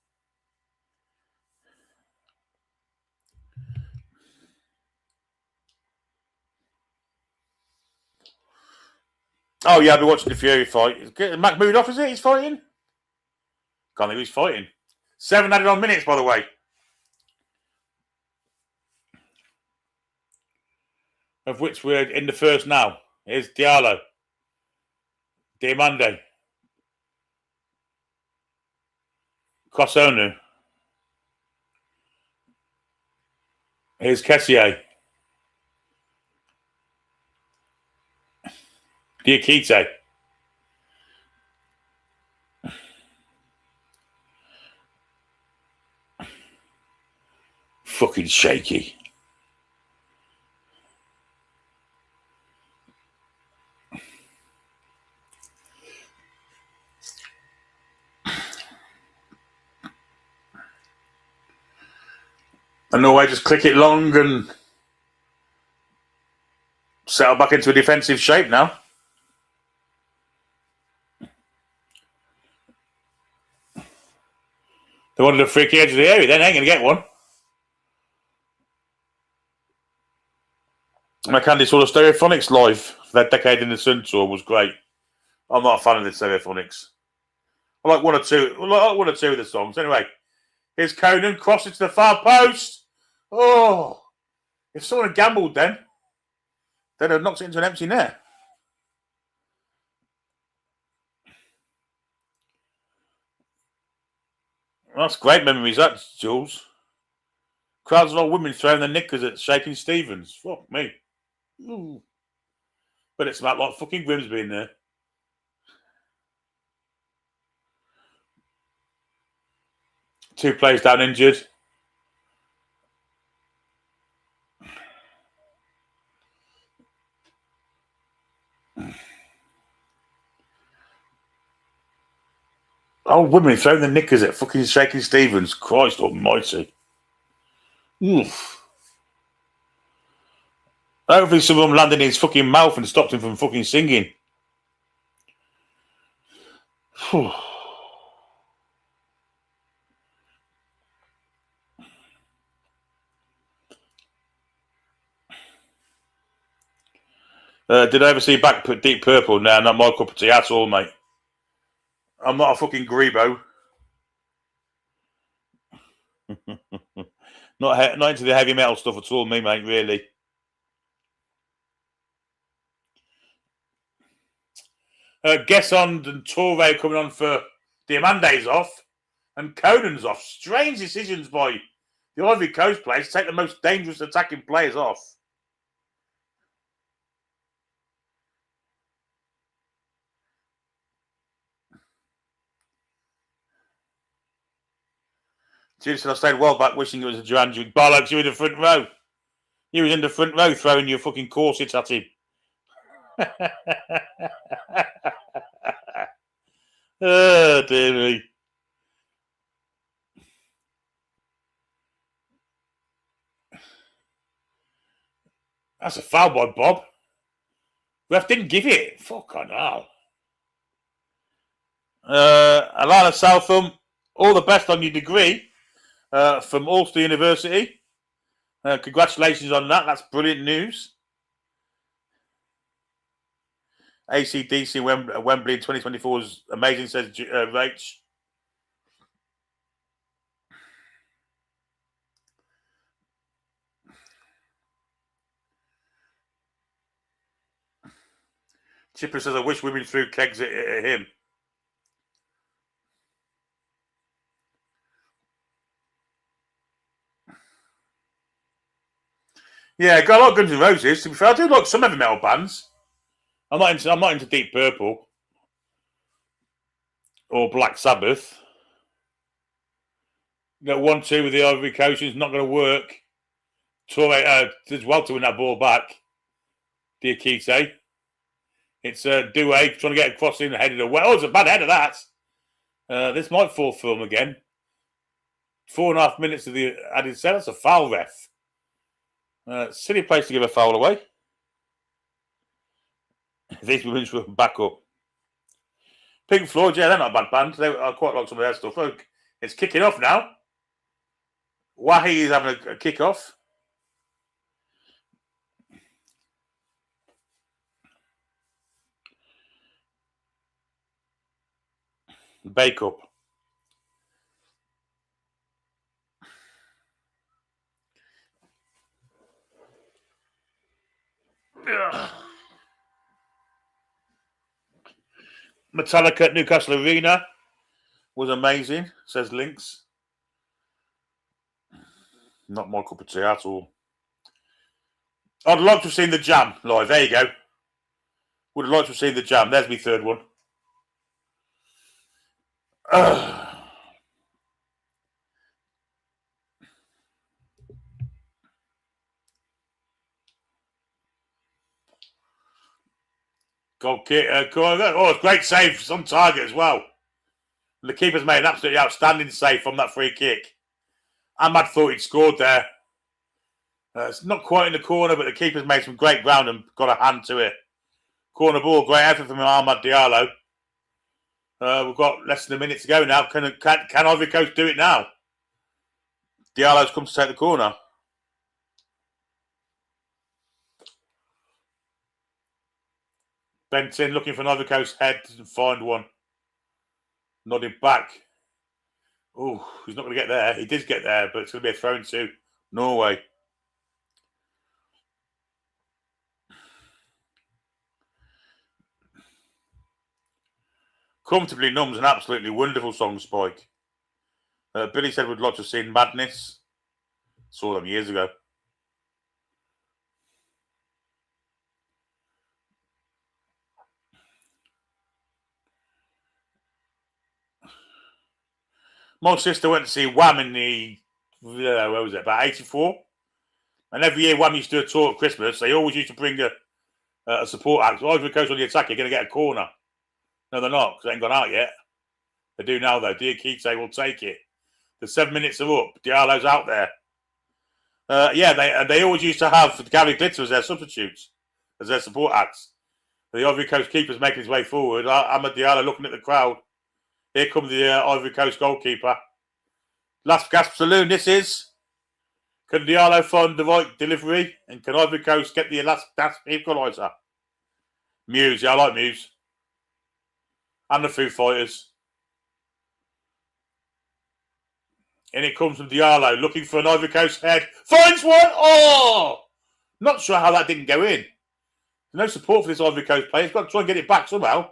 Oh, yeah, I've been watching the Fury fight. Makhmudov, is it? He's fighting? Can't think he's fighting. 7 added on minutes, by the way. Of which we're in the first now. Here's Diallo. Diamande. Kosonu. Here's Kessier. Diakite. Fucking shaky. And Norway just click it long and settle back into a defensive shape now. They wanted a freaky edge of the area, then ain't going to get one. And I can't saw the Stereophonics live. That Decade in the Sun tour was great. I'm not a fan of the Stereophonics. I like one or two of the songs. Anyway, here's Conan crossing to the far post. Oh, if someone had gambled then, they'd have knocked it into an empty net. That's great memories, that, Jules. Crowds of old women throwing their knickers at Shaking Stevens. Fuck me. Ooh. But it's about like fucking Grimsby in there. Two players down injured. Old women throwing their knickers at fucking Shaking Stevens. Christ almighty. Oof. Hopefully some of them landed in his fucking mouth and stopped him from fucking singing. Did I ever see back Deep Purple? No, not my cup of tea at all, mate. I'm not a fucking grebo. not into the heavy metal stuff at all, me, mate, really. Guessond and Torre coming on for Diamande's off and Conan's off. Strange decisions by the Ivory Coast players to take the most dangerous attacking players off. Jason, I stayed well back wishing it was a Duran Duke. Bollocks, you were in the front row. You was in the front row throwing your fucking corsets at him. Oh, dear me. That's a foul by Bob. Ref didn't give it. Fuck on hell. Alana Southam, all the best on your degree from Ulster University. Congratulations on that. That's brilliant news. ACDC Wembley in 2024 is amazing, says Rach. Chipper says, I wish women threw kegs at him. Yeah, got a lot of Guns N' Roses. To be fair, I do like some heavy metal bands. I'm not into Deep Purple or Black Sabbath. You know, 1-2 with the Ivory Coast is not going to work. Torre does well to win that ball back. Diakite. It's Douay trying to get across in the head of the way. Oh, it's a bad head of that. This might fall film again. 4.5 minutes of the added set. That's a foul, ref. Silly place to give a foul away. These women's were back up. Pink Floyd, yeah, they're not a bad band. I quite like some of their stuff. Look, it's kicking off now. Wahi is having a kick off. Bake Up. Metallica at Newcastle Arena was amazing, says Lynx. Not my cup of tea at all. I'd like to have seen the Jam live. There you go. Would have liked to have seen the Jam. There's my third one. Oh, it's great save on target as well. And the keeper's made an absolutely outstanding save from that free kick. Ahmad thought he'd scored there. It's not quite in the corner, but the keeper's made some great ground and got a hand to it. Corner ball, great effort from Ahmad Diallo. We've got less than a minute to go now. Can Ivory Coast do it now? Diallo's come to take the corner. Benton looking for an Ivory Coast head, doesn't find one. Nodding back. Oh, he's not going to get there. He did get there, but it's going to be a throw to Norway. Comfortably Numb's an absolutely wonderful song, Spike. Billy said we'd like to have seen Madness. Saw them years ago. My sister went to see Wham in the, where was it, about 84? And every year Wham used to do a tour at Christmas. They always used to bring a support act. So Ivory Coast on the attack, you're going to get a corner. No, they're not, because they ain't gone out yet. They do now, though. Diakite will take it. The 7 minutes are up. Diallo's out there. They always used to have Gary Glitter as their substitutes, as their support acts. The Ivory Coast keeper's making his way forward. Ahmad Diallo looking at the crowd. Here comes the Ivory Coast goalkeeper. Last gasp saloon, this is. Can Diallo find the right delivery? And can Ivory Coast get the last gasp equaliser? Muse, I like Muse. And the Foo Fighters. And it comes from Diallo, looking for an Ivory Coast head. Finds one! Oh! Not sure how that didn't go in. There's no support for this Ivory Coast player. He's got to try and get it back somehow.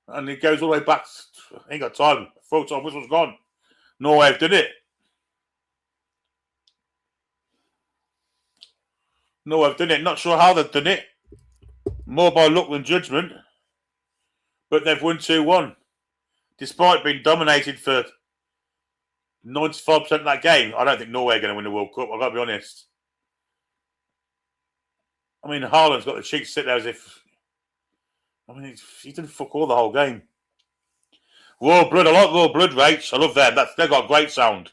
And it goes all the way back. Ain't got time. Full time whistle's gone. Norway have done it. Norway have done it. Not sure how they've done it. More by luck than judgment. But they've won 2-1. Despite being dominated for 95% of that game, I don't think Norway are going to win the World Cup. I've got to be honest. I mean, Haaland's got the cheek to sit there as if... I mean, he didn't fuck all the whole game. Royal Blood, I like Royal Blood, Rach. I love them. They've got a great sound.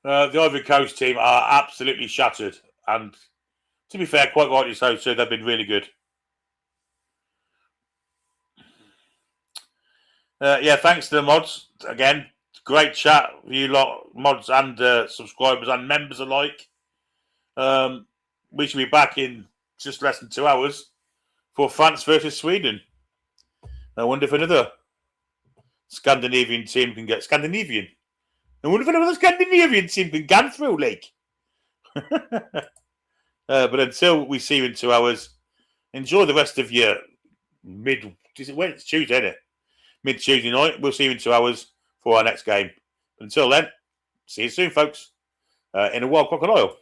The Ivory Coast team are absolutely shattered. And to be fair, quite rightly so, too. They've been really good. Thanks to the mods. Again, great chat with you lot, mods and subscribers and members alike. We should be back in just less than 2 hours for France versus Sweden. I wonder if another Scandinavian team can get Scandinavian. I wonder if another Scandinavian team can get through, like. But until we see you in 2 hours, enjoy the rest of your it's Tuesday, isn't it? Mid-Tuesday night. We'll see you in 2 hours for our next game. But until then, see you soon, folks. In a wild crocodile.